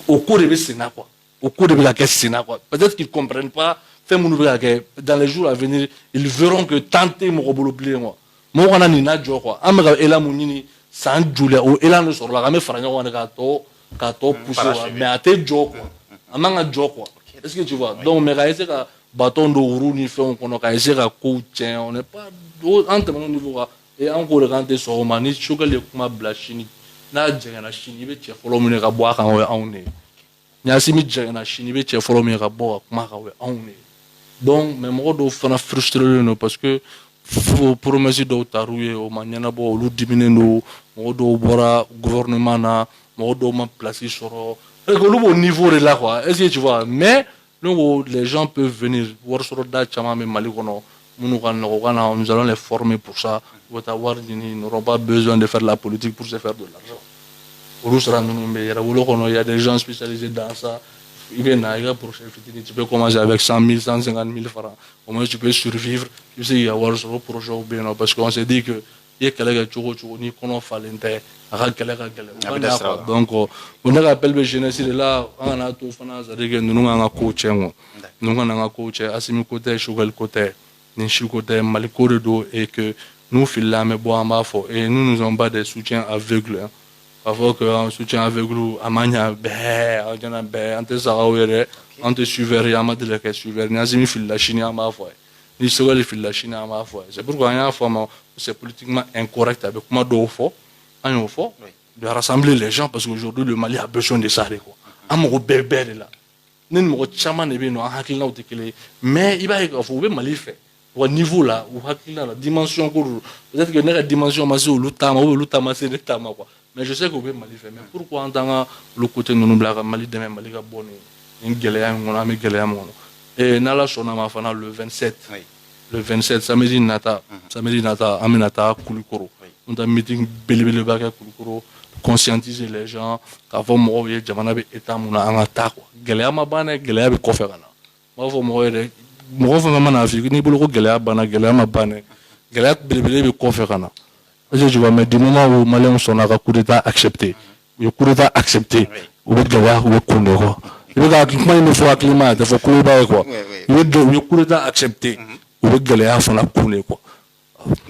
Speaker 2: au cours de Sénat, quoi. Au cours de la Sénat, quoi. Peut-être qu'ils ne comprennent pas. Dans les jours à venir, ils verront que tenter mon robot moi. Moi, on a une adjo, quoi. Amega Ela Mounini, sans Julia, ou Ela ne sort la gamme Fragnon, on a gâteau. Mais à tes jokes quoi amanga joke quoi est-ce que tu vois donc mais essayer ka bâton de roue ni fait on a essayer ka coach on n'est pas entre mon niveau et encore quand tu sors mani choka le kuma blachini na djenga na chini be che follow me ka boire kan we aune nya simi djenga na chini be che follow me ka boire kuma ka we aune donc mais moi do fana frustré no parce que promesse do taroué o manyana bo lu diminuer no mo do bora gouvernement na mo do ma place sur au niveau de là quoi est-ce que tu vois mais les gens peuvent venir voir sur da chama mais Mali kono nous allons les former pour ça ils n'auront pas besoin de faire de la politique pour se faire de l'argent il y a des gens spécialisés dans ça tu peux commencer avec 100 000, 150 000 francs au moins tu peux survivre tu sais il y a un projet parce qu'on s'est dit que ye kɛlɛ kɛ cogo cogo ni kɔnɔ falen tɛ a ka kɛlɛ ka gɛlɛn donc ne ka appel bɛ jeunesse de la an kana to fana c'est à dire que ninnu k'an ka kow tiɲɛ quoi ninnu kana an ka kow tiɲɛ Asimi ko tɛ Choguel ko tɛ ni si ko tɛ Mali ko de don et que nous filila an bɛ bɔ an b'a fɔ et nous n'avons pas des soutiens aveugles hein. K'a fɔ que un soutien aveugle a ma ɲa bɛɛ a ɲɛna bɛɛ an tɛ sagaw ye dɛ an tɛ suiveur ye an ma deli ka kɛ suiveur ni Asimi filila sini an b'a fɔ ye ni Choguel filila sini an b'a fɔ ye c'est pourquoi an y'a fɔ a ma c'est politiquement incorrect a bɛ kuma dɔw fɔ an y'o fɔ de rassembler les gens parce qu'aujourd'hui le Mali a besoin de ça de quoi an mago bɛɛ de la ne ni mɔgɔ caman de bɛ yen nɔ an hakilinaw tɛ kelen ye mais i b'a ye k'a fɔ u bɛ Mali fɛ au niveau là u hakilina la dimension ko peut-être que ne ka dimension ma se olu ta ma ou olu ta ma se ne ta ma quoi mais je sais que u bɛ Mali fɛ mais pourquoi an t'an ka olu côté ninnu bila ka Mali dɛmɛ Mali ka bɔ nin gɛlɛya in kɔnɔ an bɛ gɛlɛya min kɔnɔ et n'Ala sɔnna ma fana le 27 samedi nata an bɛna taa Kulikoro an taa meeting belebeleba kɛ Kulikoro conscientiser les gens k'a fɔ mɔgɔw ye jamana bɛ état mun na an ka taa quoi gɛlɛya ma ban dɛ gɛlɛya bɛ kɔfɛ ka na n b'a fɔ mɔgɔw ye dɛ mɔgɔ fɛn fɛn mana f'i n'i bolo ko gɛlɛya banna gɛlɛya ma ban dɛ gɛlɛya belebele bɛ kɔfɛ ka na est-ce que tu vois mais du moment où maliyɛnw sɔnna ka coup d'état accepté u ye coup d'état accepté u bɛ gɛlɛya u bɛ kun de quoi i bɛ ka kuma in bɛ fɔ hakilima ye a tɛ fɔ kuloba ye quoi u ye coup d'état accepté u bɛ gɛlɛya fana kun de quoi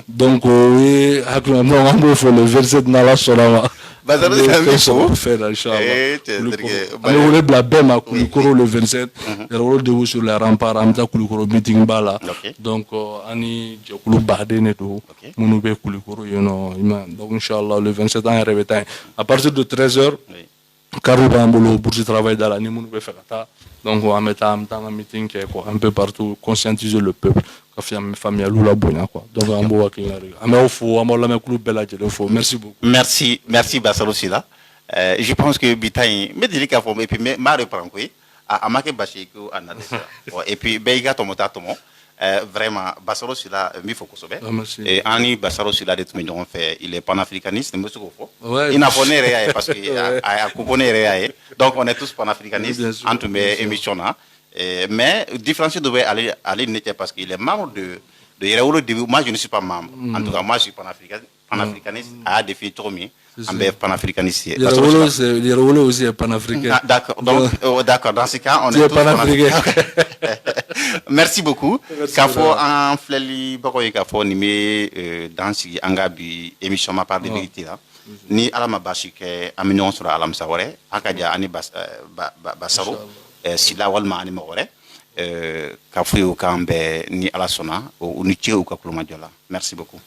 Speaker 2: donc o ye hakilima donc an b'o fɔ le 27 n'Ala sɔnna ma.
Speaker 3: Basalo Sila
Speaker 2: fait inchallah. An bɛ wele bila bɛɛ ma Kulikoro le 27 yɛrɛwolo debu sur les remparts an bɛ taa Kulikoro meeting ba la donc an ni jɛkulu baden de don minnu bɛ Kulikoro yen nɔ donc inchallah le 27 an yɛrɛ bɛ taa yen à partir de 13h carreau b'an bolo bourse travail da la ni minnu bɛ fɛ ka taa donc an bɛ taa an ka meeting kɛ quoi un peu partout conscientiser le peuple ka faamuyaliw la bonya quoi donc an b'o hakilina de an b'aw fo an b'aw lamɛnkulu bɛɛ lajɛlen fo merci beaucoup.
Speaker 3: merci Basalo Sila je pense que bitain me deli k'a fɔ et puis m'a reprendre koyi a ma kɛ basi ye ko a na dɛsɛra et puis bɛɛ y'i ka tɔmɔ ta tɔmɔ vraiment Basalo Sila n b'i fɔ kosɛbɛ an ni Basalo Sila de tun bɛ ɲɔgɔn fɛ il est panafricaniste n bɛ se k'o fɔ i n'a fɔ ne yɛrɛ y'a ye parce que a ko ko ne yɛrɛ y'a ye donc on est tous panafricanistes an tun bɛ émission na mais différence dɔ bɛ ale ne cɛ parce qu'il est membre de Yɛrɛwolo début moi je ne suis pas membre en tout cas moi je suis panafricaniste a y'a défini cogo min an bɛ panafricaniste ye
Speaker 2: Yɛrɛwolo aussi est panafricain
Speaker 3: d'accord donc d'accord dans ce cas on est tous panafricains merci beaucoup k'a fɔ an filɛlibagaw ye k'a fɔ nin bɛ dan sigi an ka bi émission ma part de vérité la ni Ala ma baasi kɛ an bɛ ɲɔgɔn sɔrɔ alamisa wɛrɛ a ka ja ani Basalo Sila walima ani mɔgɔ wɛrɛ k'a fɔ ye o k'an bɛɛ ni Ala sɔnna u ni ce u ka kulomajɔ la merci beaucoup.